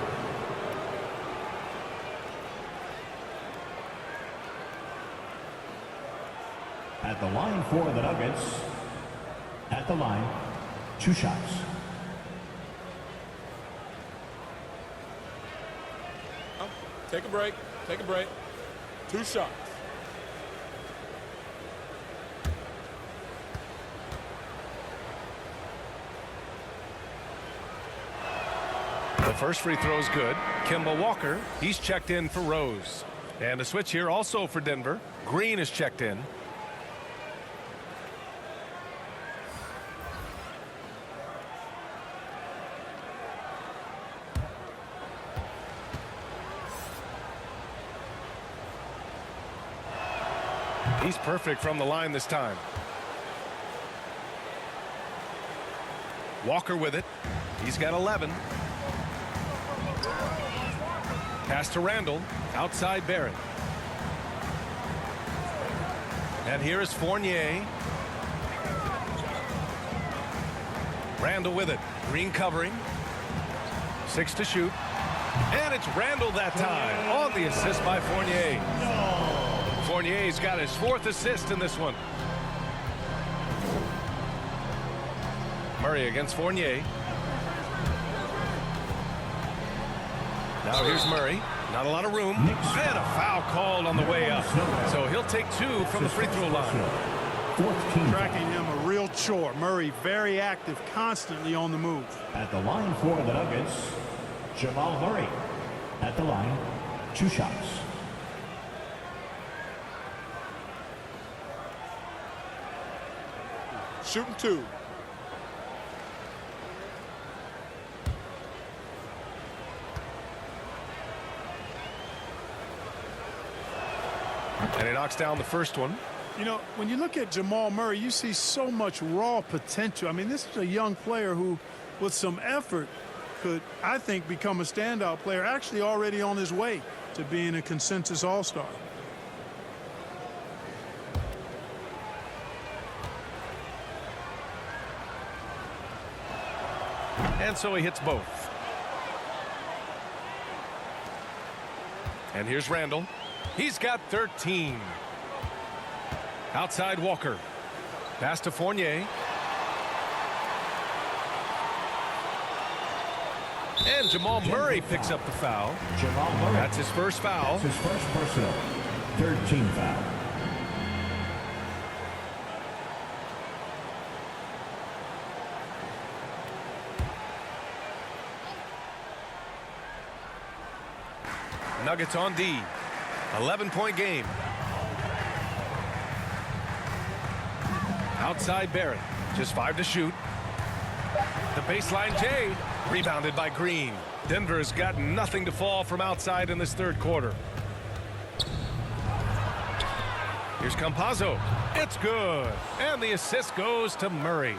At the line for the Nuggets. At the line, 2 shots. Take a break. Take a break. 2 shots. The first free throw is good. Kemba Walker, he's checked in for Rose. And a switch here also for Denver. Green is checked in. He's perfect from the line this time. Walker with it. He's got 11. Pass to Randall. Outside Barrett. And here is Fournier. Randall with it. Green covering. 6 to shoot. And it's Randall that time on the assist by Fournier. Fournier's got his 4th assist in this one. Murray against Fournier. Now here's Murray. Not a lot of room. And a foul called on the way up. So he'll take 2 from the free throw line. Tracking him a real chore. Murray very active, constantly on the move. At the line for the Nuggets, Jamal Murray. At the line, 2 shots. Shooting 2. And he knocks down the first one. You know, when you look at Jamal Murray, you see so much raw potential. I mean, this is a young player who, with some effort, could, I think, become a standout player, actually already on his way to being a consensus all-star. And so he hits both. And here's Randall. He's got 13. Outside Walker. Pass to Fournier. And Jamal Murray picks up the foul. Jamal Murray. That's his first foul. That's his first personal. 3rd team foul. Nuggets on D. 11-point game. Outside Barrett. Just 5 to shoot. The baseline J. Rebounded by Green. Denver has got nothing to fall from outside in this third quarter. Here's Campazzo. It's good. And the assist goes to Murray.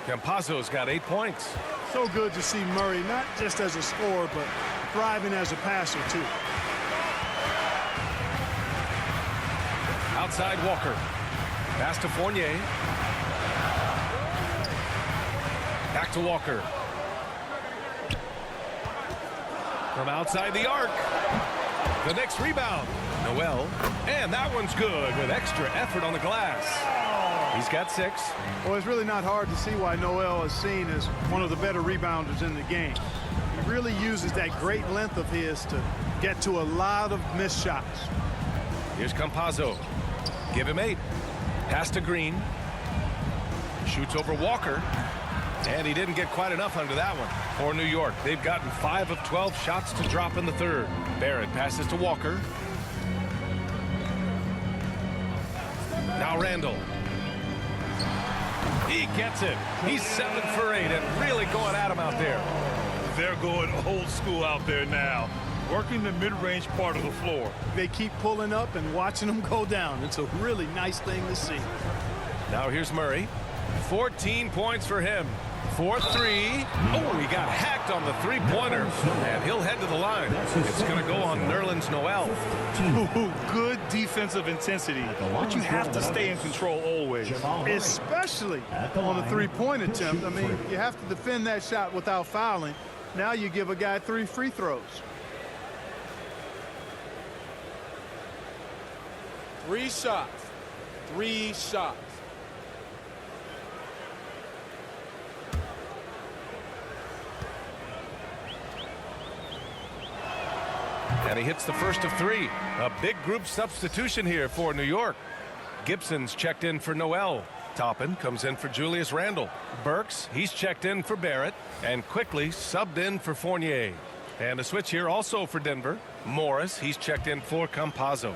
Campazzo's got 8 points. So good to see Murray, not just as a scorer, but thriving as a passer, too. Outside Walker. Pass to Fournier. Back to Walker. From outside the arc. The Knicks rebound. Noel. And that one's good with extra effort on the glass. He's got 6. Well, it's really not hard to see why Noel is seen as one of the better rebounders in the game. He really uses that great length of his to get to a lot of missed shots. Here's Campazzo. Give him 8. Pass to Green. Shoots over Walker. And he didn't get quite enough under that one. For New York, they've gotten 5 of 12 shots to drop in the third. Barrett passes to Walker. Now Randall. He gets it. He's 7 for 8 and really going at him out there. They're going old school out there now, working the mid-range part of the floor. They keep pulling up and watching them go down. It's a really nice thing to see. Now here's Murray. 14 points for him. 4-3. Oh, he got hacked on the three-pointer, and he'll head to the line. It's going to go on Nerlens Noel. Ooh, good defensive intensity, but you have to stay in control always. Especially on a three-point attempt. I mean, you have to defend that shot without fouling. Now you give a guy 3 free throws. 3 shots. 3 shots. And he hits the first of 3. A big group substitution here for New York. Gibson's checked in for Noel. Toppin comes in for Julius Randle. Burks, he's checked in for Barrett. And quickly subbed in for Fournier. And a switch here also for Denver. Morris, he's checked in for Campazzo.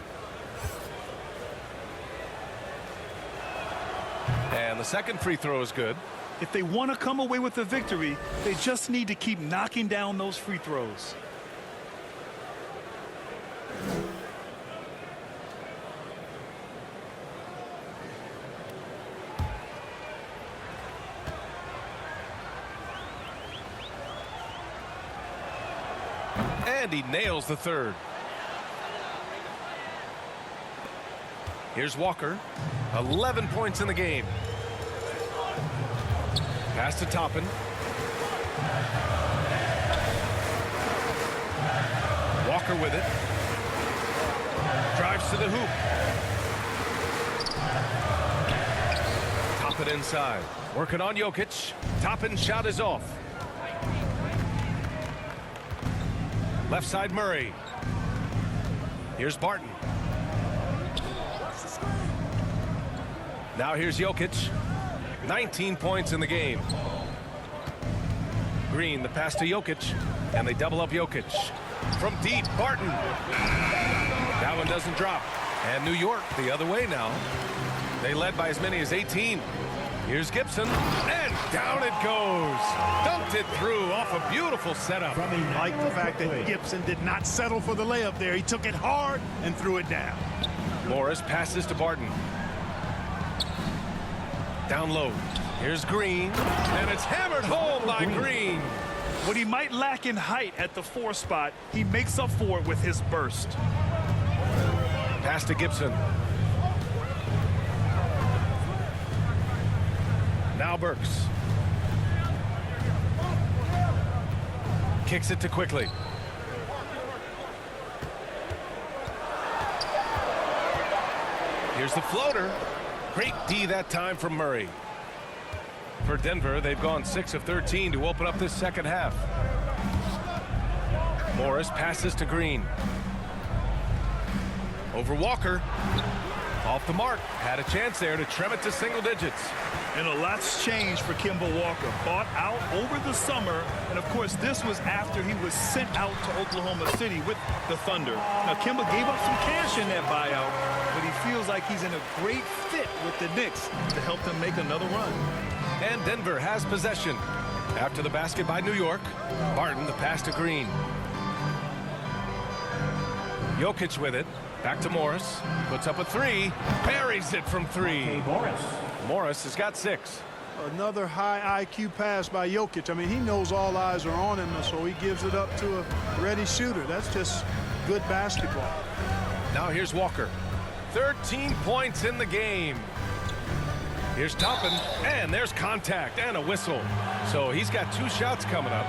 And the second free throw is good. If they want to come away with a victory, they just need to keep knocking down those free throws. And he nails the third. Here's Walker. 11 points in the game. Pass to Toppin. Walker with it. Drives to the hoop. Toppin inside. Working on Jokic. Toppin's shot is off. Left side Murray. Here's Barton. Now here's Jokic. 19 points in the game. Green, the pass to Jokic. And they double up Jokic. From deep, Barton. That one doesn't drop. And New York the other way now. They led by as many as 18. Here's Gibson. And down it goes. Dumped it through off a beautiful setup. I like the fact that Gibson did not settle for the layup there. He took it hard and threw it down. Morris passes to Barton. Down low. Here's Green. And it's hammered home by Green. What he might lack in height at the 4 spot, he makes up for it with his burst. Pass to Gibson. Now Burks. Kicks it to Quickly. Here's the floater. Great D that time from Murray. For Denver, they've gone 6 of 13 to open up this second half. Morris passes to Green. Over Walker. Off the mark. Had a chance there to trim it to single digits. And a lot's changed for Kemba Walker. Bought out over the summer. And, of course, this was after he was sent out to Oklahoma City with the Thunder. Now, Kemba gave up some cash in that buyout, but he feels like he's in a great fit with the Knicks to help them make another run. And Denver has possession. After the basket by New York, Barton the pass to Green. Jokic with it. Back to Morris. Puts up a three. Buries it from three. Okay, Morris. Morris has got 6. Another high IQ pass by Jokic. I mean, he knows all eyes are on him, and so he gives it up to a ready shooter. That's just good basketball. Now here's Walker. 13 points in the game. Here's Toppin, and there's contact and a whistle. So he's got 2 shots coming up,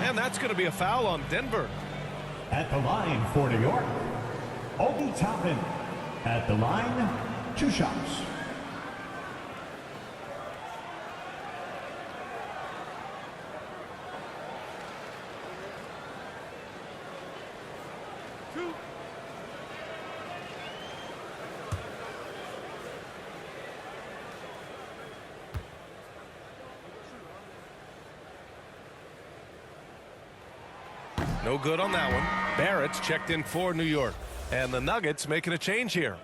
and that's going to be a foul on Denver. At the line for New York, Obi Toppin. At the line, 2 shots. No good on that one. Barrett's checked in for New York. And the Nuggets making a change here.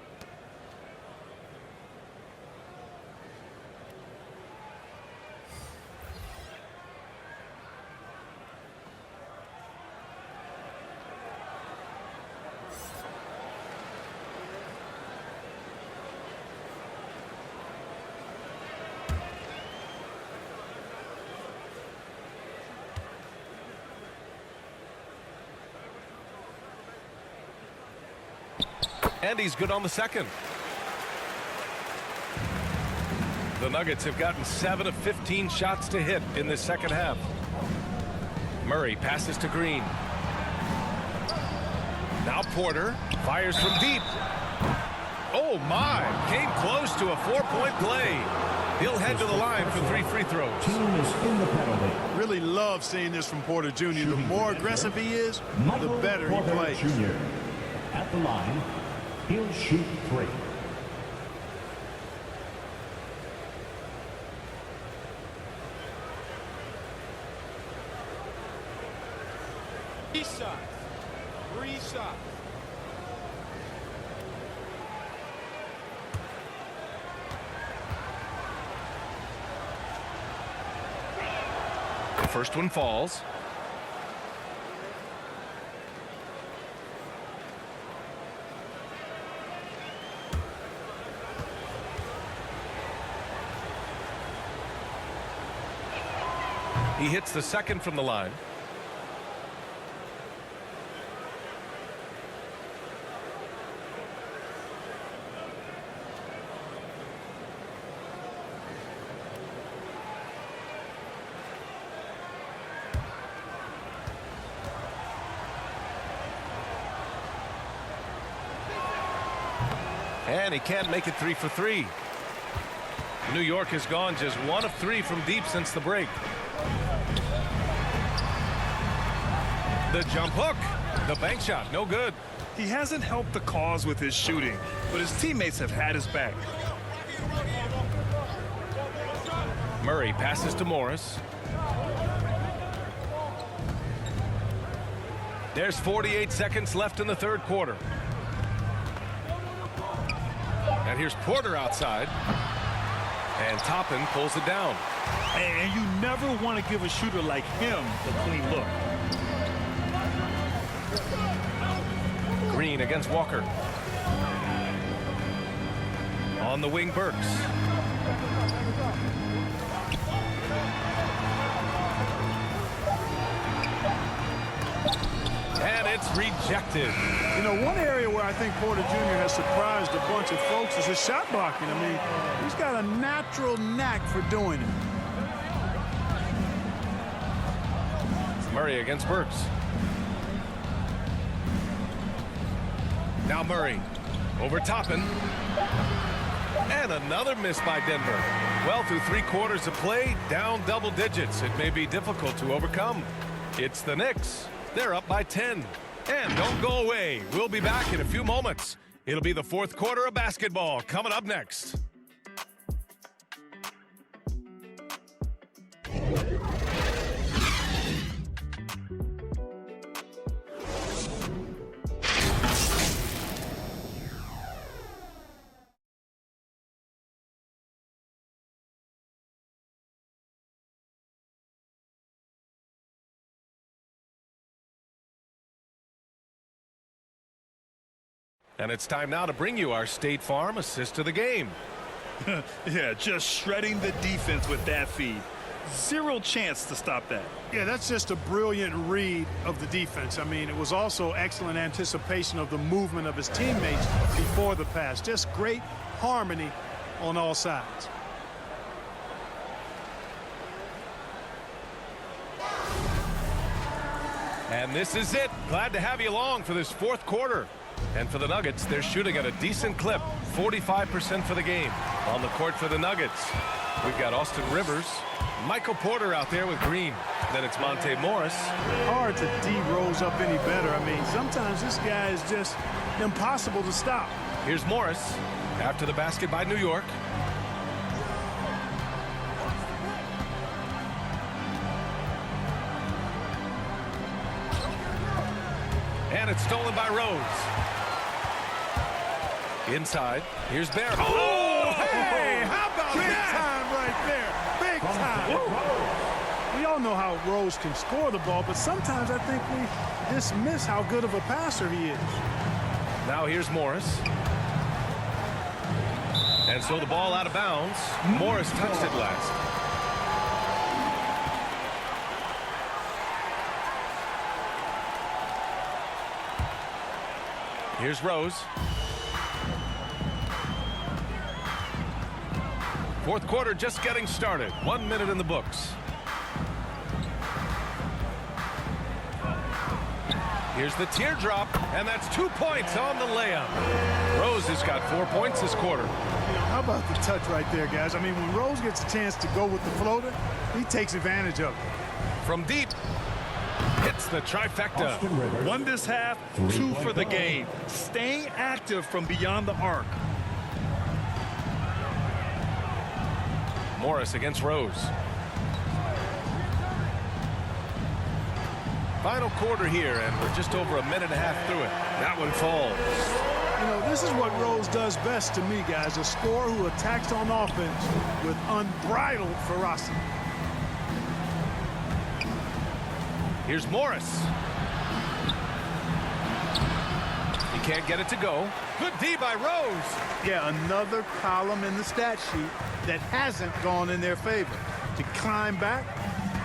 And he's good on the second. The Nuggets have gotten 7 of 15 shots to hit in this second half. Murray passes to Green. Now Porter fires from deep. Oh my, came close to a 4-point play. He'll head to the line for 3 free throws. Team is in the penalty. Really love seeing this from Porter Jr. The more aggressive he is, the better he plays. Jr. At the line, he'll shoot 3. Three shots. The first one falls. He hits the second from the line. And he can't make it 3 for 3. New York has gone just 1 of 3 from deep since the break. The jump hook. The bank shot. No good. He hasn't helped the cause with his shooting, but his teammates have had his back. Murray passes to Morris. There's 48 seconds left in the third quarter. And here's Porter outside. And Toppin pulls it down. And you never want to give a shooter like him the clean look. Green against Walker. On the wing, Burks. And it's rejected. You know, one area where I think Porter Jr. has surprised a bunch of folks is his shot blocking. I mean, he's got a natural knack for doing it. Murray against Burks. Now Murray over Toppin. And another miss by Denver. Well, through 3 quarters of play, down double digits. It may be difficult to overcome. It's the Knicks. They're up by 10. And don't go away. We'll be back in a few moments. It'll be the fourth quarter of basketball coming up next. And it's time now to bring you our State Farm assist of the game. Yeah, just shredding the defense with that feed. Zero chance to stop that. Yeah, that's just a brilliant read of the defense. I mean, it was also excellent anticipation of the movement of his teammates before the pass. Just great harmony on all sides. And this is it. Glad to have you along for this fourth quarter. And for the Nuggets, they're shooting at a decent clip, 45% for the game. On the court for the Nuggets, we've got Austin Rivers, Michael Porter out there with Green. Then it's Monte Morris. Hard to D Rose up any better. I mean, sometimes this guy is just impossible to stop. Here's Morris after the basket by New York. And it's stolen by Rose. Inside, here's Barrett. Oh, hey, how about big time right there? Big time. We all know how Rose can score the ball, but sometimes I think we dismiss how good of a passer he is. Now here's Morris. And so the ball out of bounds. Morris touched it last. Here's Rose. Fourth quarter just getting started. 1 minute in the books. Here's the teardrop, and that's 2 points on the layup. Rose has got 4 points this quarter. How about the touch right there, guys? I mean, when Rose gets a chance to go with the floater, he takes advantage of it. From deep, hits the trifecta. One this half, 2 for the game. Staying active from beyond the arc. Morris against Rose. Final quarter here, and we're just over a minute and a half through it. That one falls. You know, this is what Rose does best to me, guys. A scorer who attacks on offense with unbridled ferocity. Here's Morris. He can't get it to go. Good D by Rose. Yeah, another column in the stat sheet that hasn't gone in their favor. To climb back,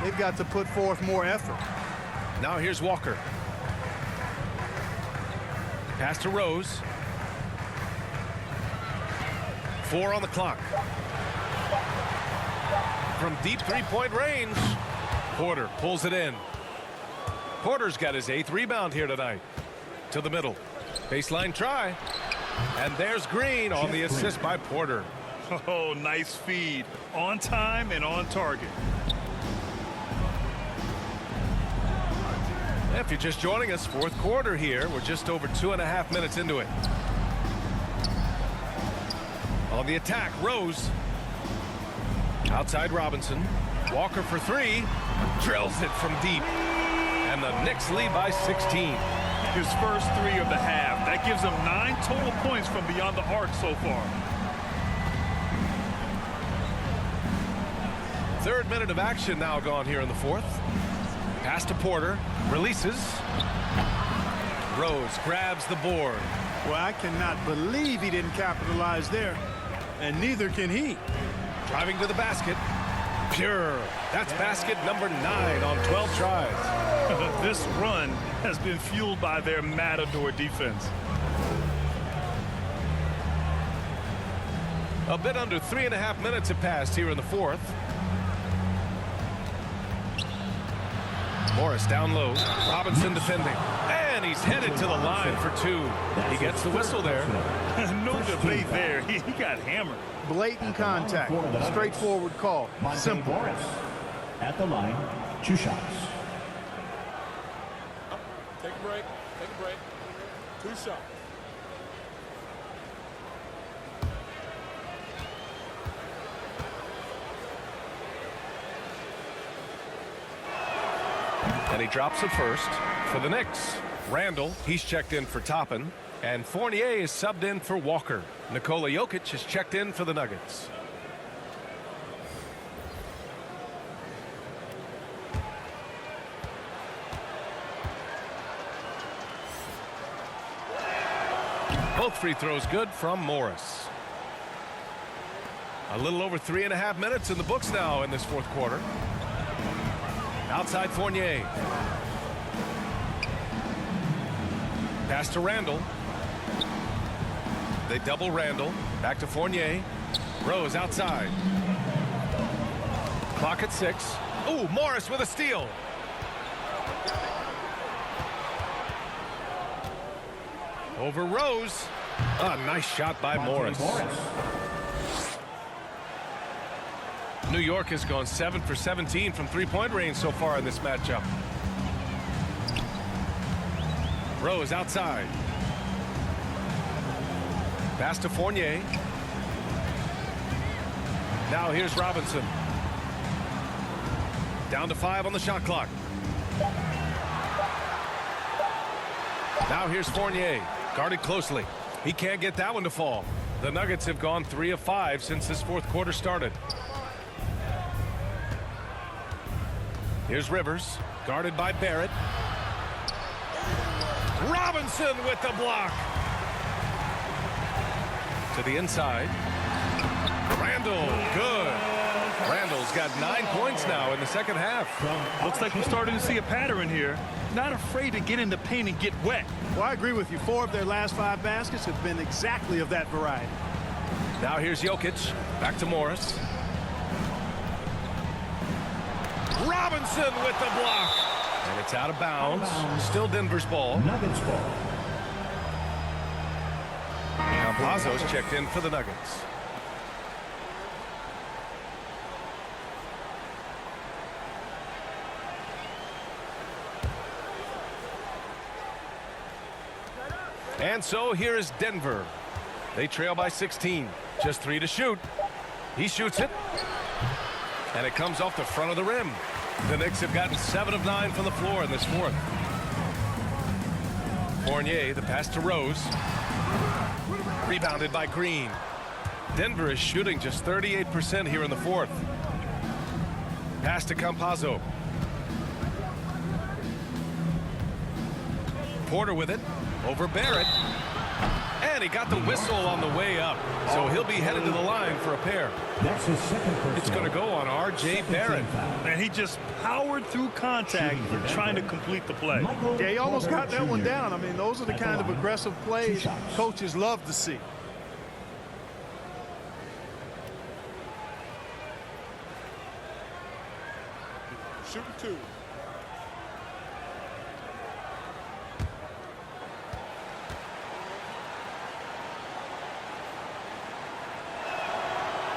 they've got to put forth more effort. Now here's Walker. Pass to Rose. 4 on the clock. From deep three-point range, Porter pulls it in. Porter's got his 8th rebound here tonight. To the middle. Baseline try. And there's Green on the assist by Porter. Oh, nice feed. On time and on target. If you're just joining us, fourth quarter here. We're just over 2.5 minutes into it. On the attack, Rose. Outside Robinson. Walker for 3. Drills it from deep. And the Knicks lead by 16. His first 3 of the half. That gives him 9 total points from beyond the arc so far. Third minute of action now gone here in the fourth. Pass to Porter. Releases. Rose grabs the board. Well, I cannot believe he didn't capitalize there. And neither can he. Driving to the basket. Pure. That's basket number 9 on 12 tries. This run has been fueled by their matador defense. A bit under 3.5 minutes have passed here in the fourth. Morris down low. Robinson defending. And he's headed to the line for 2. He gets the whistle there. No debate there. He got hammered. Blatant contact. Straightforward call. Simple. Morris at the line, 2 shots. Take a break. Take a break. 2 shots. And he drops it first for the Knicks. Randall, he's checked in for Toppin. And Fournier is subbed in for Walker. Nikola Jokic is checked in for the Nuggets. Both free throws good from Morris. A little over 3.5 minutes in the books now in this fourth quarter. Outside Fournier. Pass to Randall. They double Randall. Back to Fournier. Rose outside. Clock at 6. Ooh, Morris with a steal. Over Rose. A nice shot by Morris. New York has gone 7 for 17 from three-point range so far in this matchup. Rose outside. Pass to Fournier. Now here's Robinson. Down to 5 on the shot clock. Now here's Fournier. Guarded closely. He can't get that one to fall. The Nuggets have gone 3 of 5 since this fourth quarter started. Here's Rivers. Guarded by Barrett. Robinson with the block. To the inside. Randall, good. Randall's got 9 points now in the second half. Looks like we're starting to see a pattern here. Not afraid to get in the paint and get wet. Well, I agree with you. 4 of their last 5 baskets have been exactly of that variety. Now here's Jokic. Back to Morris. Robinson with the block. And it's out of bounds. Still Denver's ball. Nuggets ball. Campazzo's checked in for the Nuggets. And so here is Denver. They trail by 16. Just 3 to shoot. He shoots it. And it comes off the front of the rim. The Knicks have gotten 7 of 9 from the floor in this fourth. Fournier, the pass to Rose. Rebounded by Green. Denver is shooting just 38% here in the fourth. Pass to Campazzo. Porter with it. Over Barrett. And he got the whistle on the way up. So he'll be headed to the line for a pair. That's his second personal. It's going to go on R.J. Barrett. And he just powered through contact trying to complete the play. Yeah, he almost got that one down. I mean, those are the kind of aggressive plays coaches love to see. Shooting 2.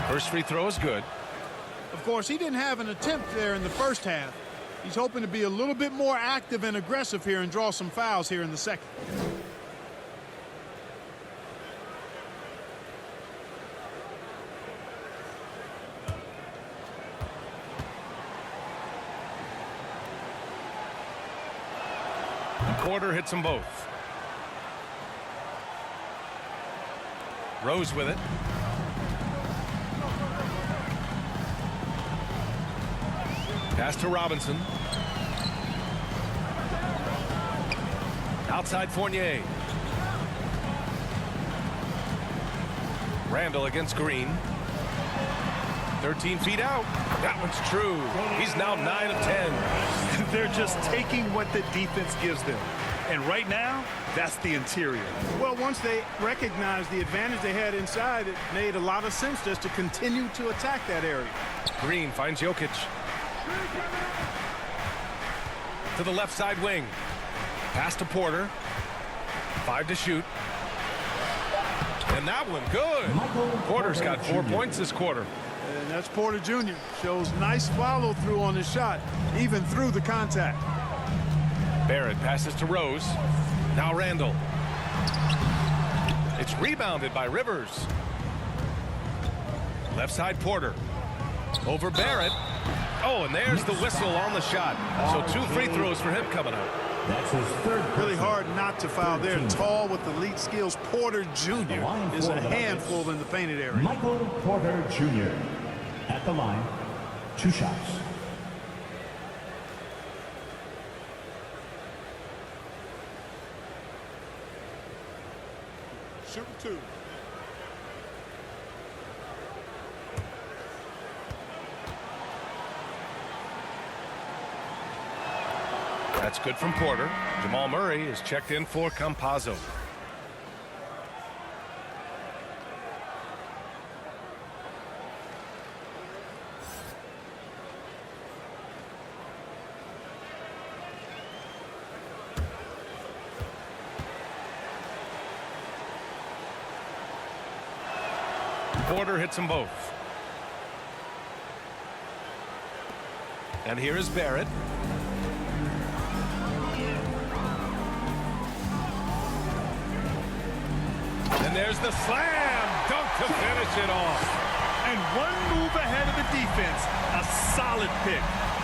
First free throw is good. Of course, he didn't have an attempt there in the first half. He's hoping to be a little bit more active and aggressive here and draw some fouls here in the second. Porter hits them both. Rose with it. Pass to Robinson. Outside Fournier. Randall against Green. 13 feet out. That one's true. He's now 9 of 10. They're just taking what the defense gives them. And right now, that's the interior. Well, once they recognized the advantage they had inside, it made a lot of sense just to continue to attack that area. Green finds Jokic. To the left side wing. Pass to Porter. 5 to shoot. And that one good. Porter's got 4 points this quarter. And that's Porter Jr. Shows nice follow through on his shot, even through the contact. Barrett passes to Rose. Now Randall. It's rebounded by Rivers. Left side Porter. Over Barrett. Oh, and there's the whistle on the shot. So 2 free throws for him coming up. That's his third. Really hard not to foul there. Tall with elite skills. Porter Jr. is a handful in the painted area. Michael Porter Jr. at the line. 2 shots. Shooting 2. That's good from Porter. Jamal Murray is checked in for Campazzo. Porter hits them both. And here is Barrett. And there's the slam dunk to finish it off. And one move ahead of the defense. A solid pick.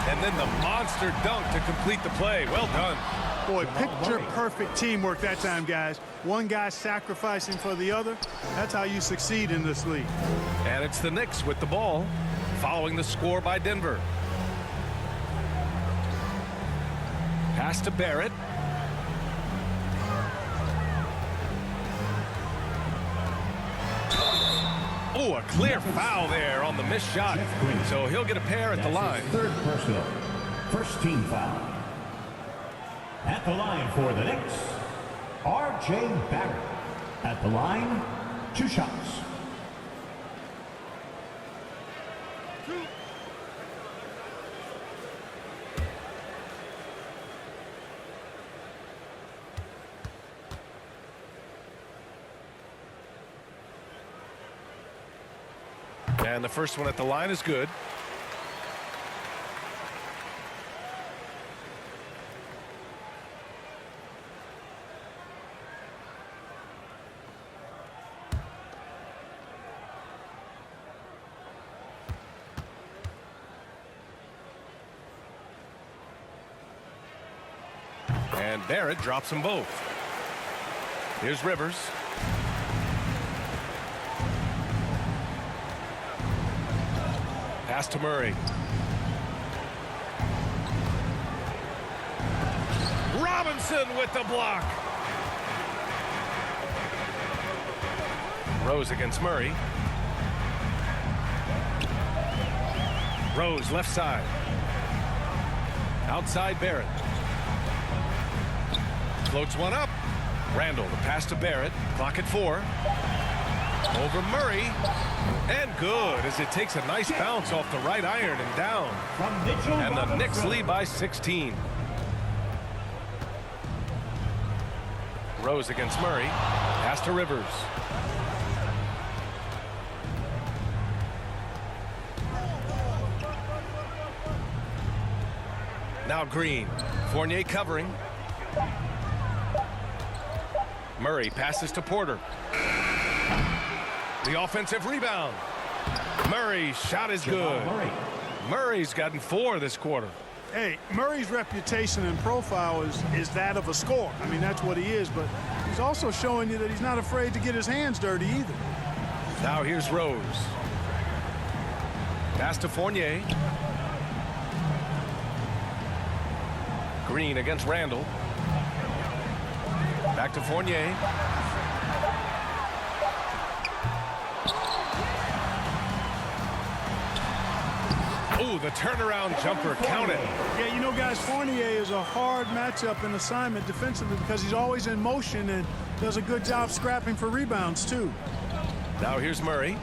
And then the monster dunk to complete the play. Well done. Boy, picture-perfect teamwork that time, guys. One guy sacrificing for the other. That's how you succeed in this league. And it's the Knicks with the ball, following the score by Denver. Pass to Barrett. Oh, a clear foul there on the missed shot. So he'll get a pair at the line. Third personal. First team foul. At the line for the Knicks, R.J. Barrett. At the line, 2 shots. And the first one at the line is good. And Barrett drops them both. Here's Rivers. Pass to Murray. Robinson with the block. Rose against Murray. Rose left side. Outside Barrett. Floats one up. Randall, the pass to Barrett. Clock at 4. Over Murray. And good as it takes a nice bounce off the right iron and down. And the Knicks lead by 16. Rose against Murray. Pass to Rivers. Now Green. Fournier covering. Murray passes to Porter. The offensive rebound. Murray's shot is good. Murray's gotten 4 this quarter. Hey, Murray's reputation and profile is that of a scorer. I mean, that's what he is, but he's also showing you that he's not afraid to get his hands dirty either. Now here's Rose. Pass to Fournier. Green against Randall. Back to Fournier. Ooh, the turnaround jumper counted. Yeah, you know, guys, Fournier is a hard matchup in assignment defensively because he's always in motion and does a good job scrapping for rebounds, too. Now here's Murray.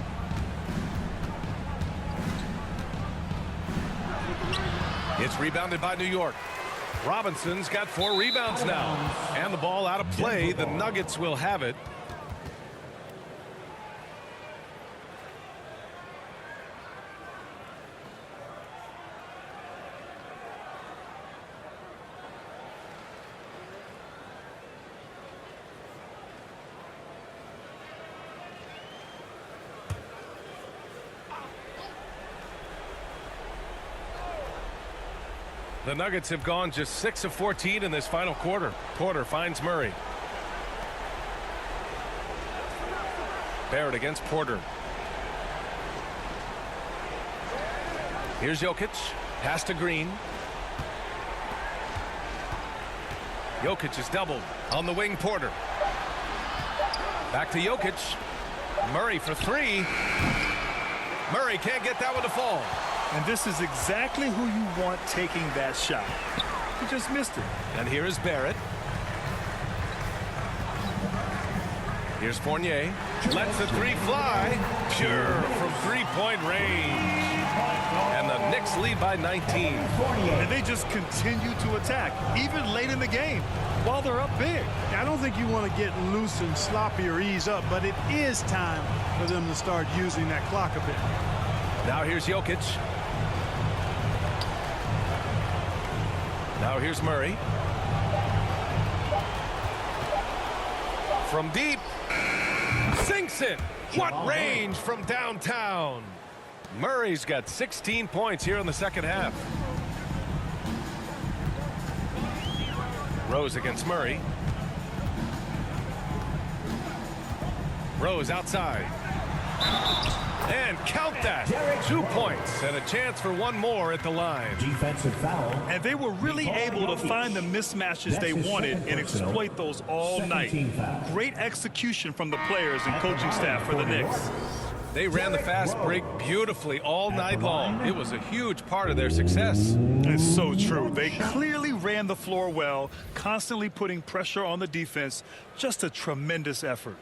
It's rebounded by New York. Robinson's got 4 rebounds now. And the ball out of play. The Nuggets will have it. The Nuggets have gone just 6 of 14 in this final quarter. Porter finds Murray. Barrett against Porter. Here's Jokic. Pass to Green. Jokic is doubled. On the wing, Porter. Back to Jokic. Murray for three. Murray can't get that one to fall. And this is exactly who you want taking that shot. He just missed it. And here is Barrett. Here's Fournier. Lets the three fly. Pure from three-point range. And the Knicks lead by 19. And they just continue to attack, even late in the game, while they're up big. I don't think you want to get loose and sloppy or ease up, but it is time for them to start using that clock a bit. Now here's Jokic. Now here's Murray. From deep. Sinks it. What range from downtown. Murray's got 16 points here in the second half. Rose against Murray. Rose outside. And count that. 2 points and a chance for one more at the line. Defensive foul. And they were really able to find the mismatches they wanted and exploit those all night. Great execution from the players and coaching staff for the Knicks. They ran the fast break beautifully all night long. It was a huge part of their success. It's so true. They clearly ran the floor well, constantly putting pressure on the defense. Just a tremendous effort.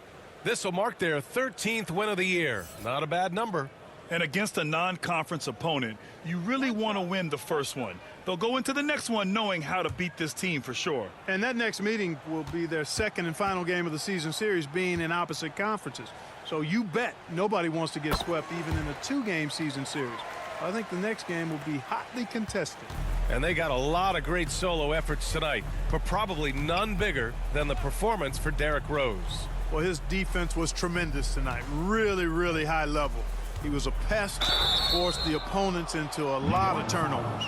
This will mark their 13th win of the year. Not a bad number. And against a non-conference opponent, you really want to win the first one. They'll go into the next one knowing how to beat this team for sure. And that next meeting will be their second and final game of the season series, being in opposite conferences. So you bet nobody wants to get swept even in a two-game season series. I think the next game will be hotly contested. And they got a lot of great solo efforts tonight, but probably none bigger than the performance for Derrick Rose. Well, his defense was tremendous tonight. Really, really high level. He was a pest, forced the opponents into a lot of turnovers.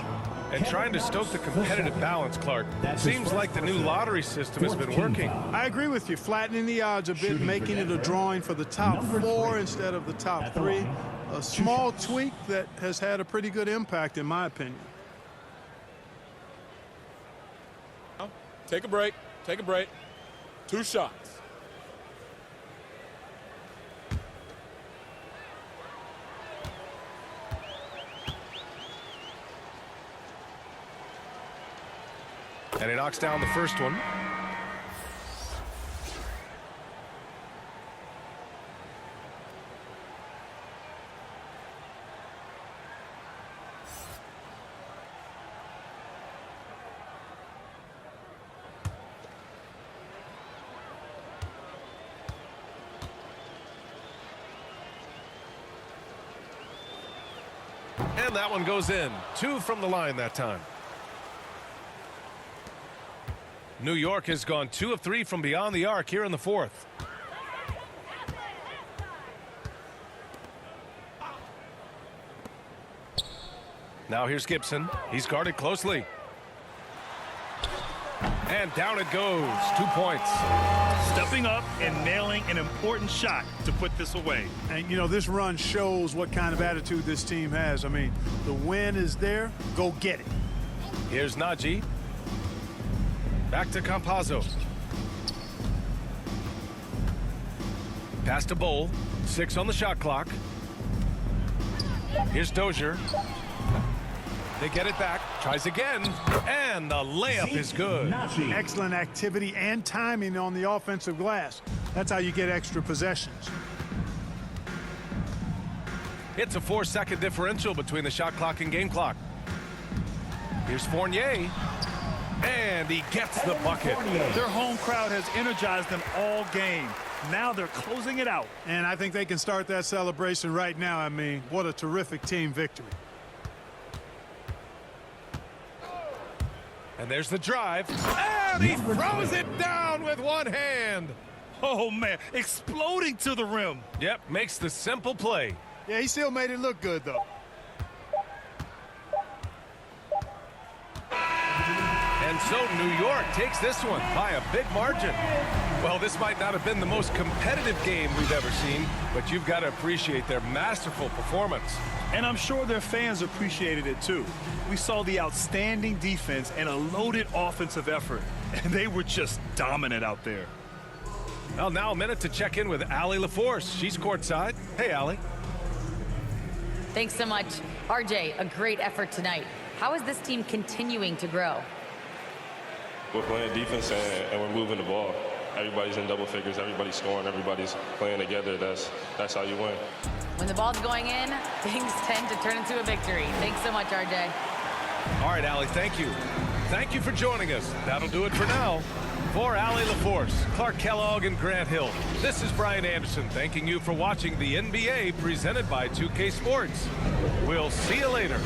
And trying to stoke the competitive balance, Clark, seems like the new lottery system has been working. I agree with you. Flattening the odds a bit, making it a drawing for the top four instead of the top three. A small tweak that has had a pretty good impact, in my opinion. Take a break. Take a break. 2 shots. And he knocks down the first one. And that one goes in. 2 from the line that time. New York has gone 2 of 3 from beyond the arc here in the fourth. Now here's Gibson. He's guarded closely. And down it goes. 2 points. Stepping up and nailing an important shot to put this away. And, you know, this run shows what kind of attitude this team has. I mean, the win is there. Go get it. Here's Najee. Back to Campazzo. Pass to Bowl. 6 on the shot clock. Here's Dozier. They get it back. Tries again. And the layup is good. Excellent activity and timing on the offensive glass. That's how you get extra possessions. It's a 4-second differential between the shot clock and game clock. Here's Fournier. And he gets the bucket. Their home crowd has energized them all game. Now they're closing it out. And I think they can start that celebration right now. I mean, what a terrific team victory. And there's the drive. And he throws it down with one hand. Oh, man, exploding to the rim. Yep, makes the simple play. Yeah, he still made it look good, though. And so New York takes this one by a big margin. Well, this might not have been the most competitive game we've ever seen, but you've got to appreciate their masterful performance. And I'm sure their fans appreciated it too. We saw the outstanding defense and a loaded offensive effort, and they were just dominant out there. Well, now a minute to check in with Allie LaForce. She's courtside. Hey, Allie. Thanks so much. RJ, a great effort tonight. How is this team continuing to grow? We're playing defense and we're moving the ball. Everybody's in double figures. Everybody's scoring. Everybody's playing together. That's how you win. When the ball's going in, things tend to turn into a victory. Thanks so much, RJ. All right, Allie, thank you. Thank you for joining us. That'll do it for now. For Allie LaForce, Clark Kellogg, and Grant Hill, this is Brian Anderson thanking you for watching the NBA presented by 2K Sports. We'll see you later.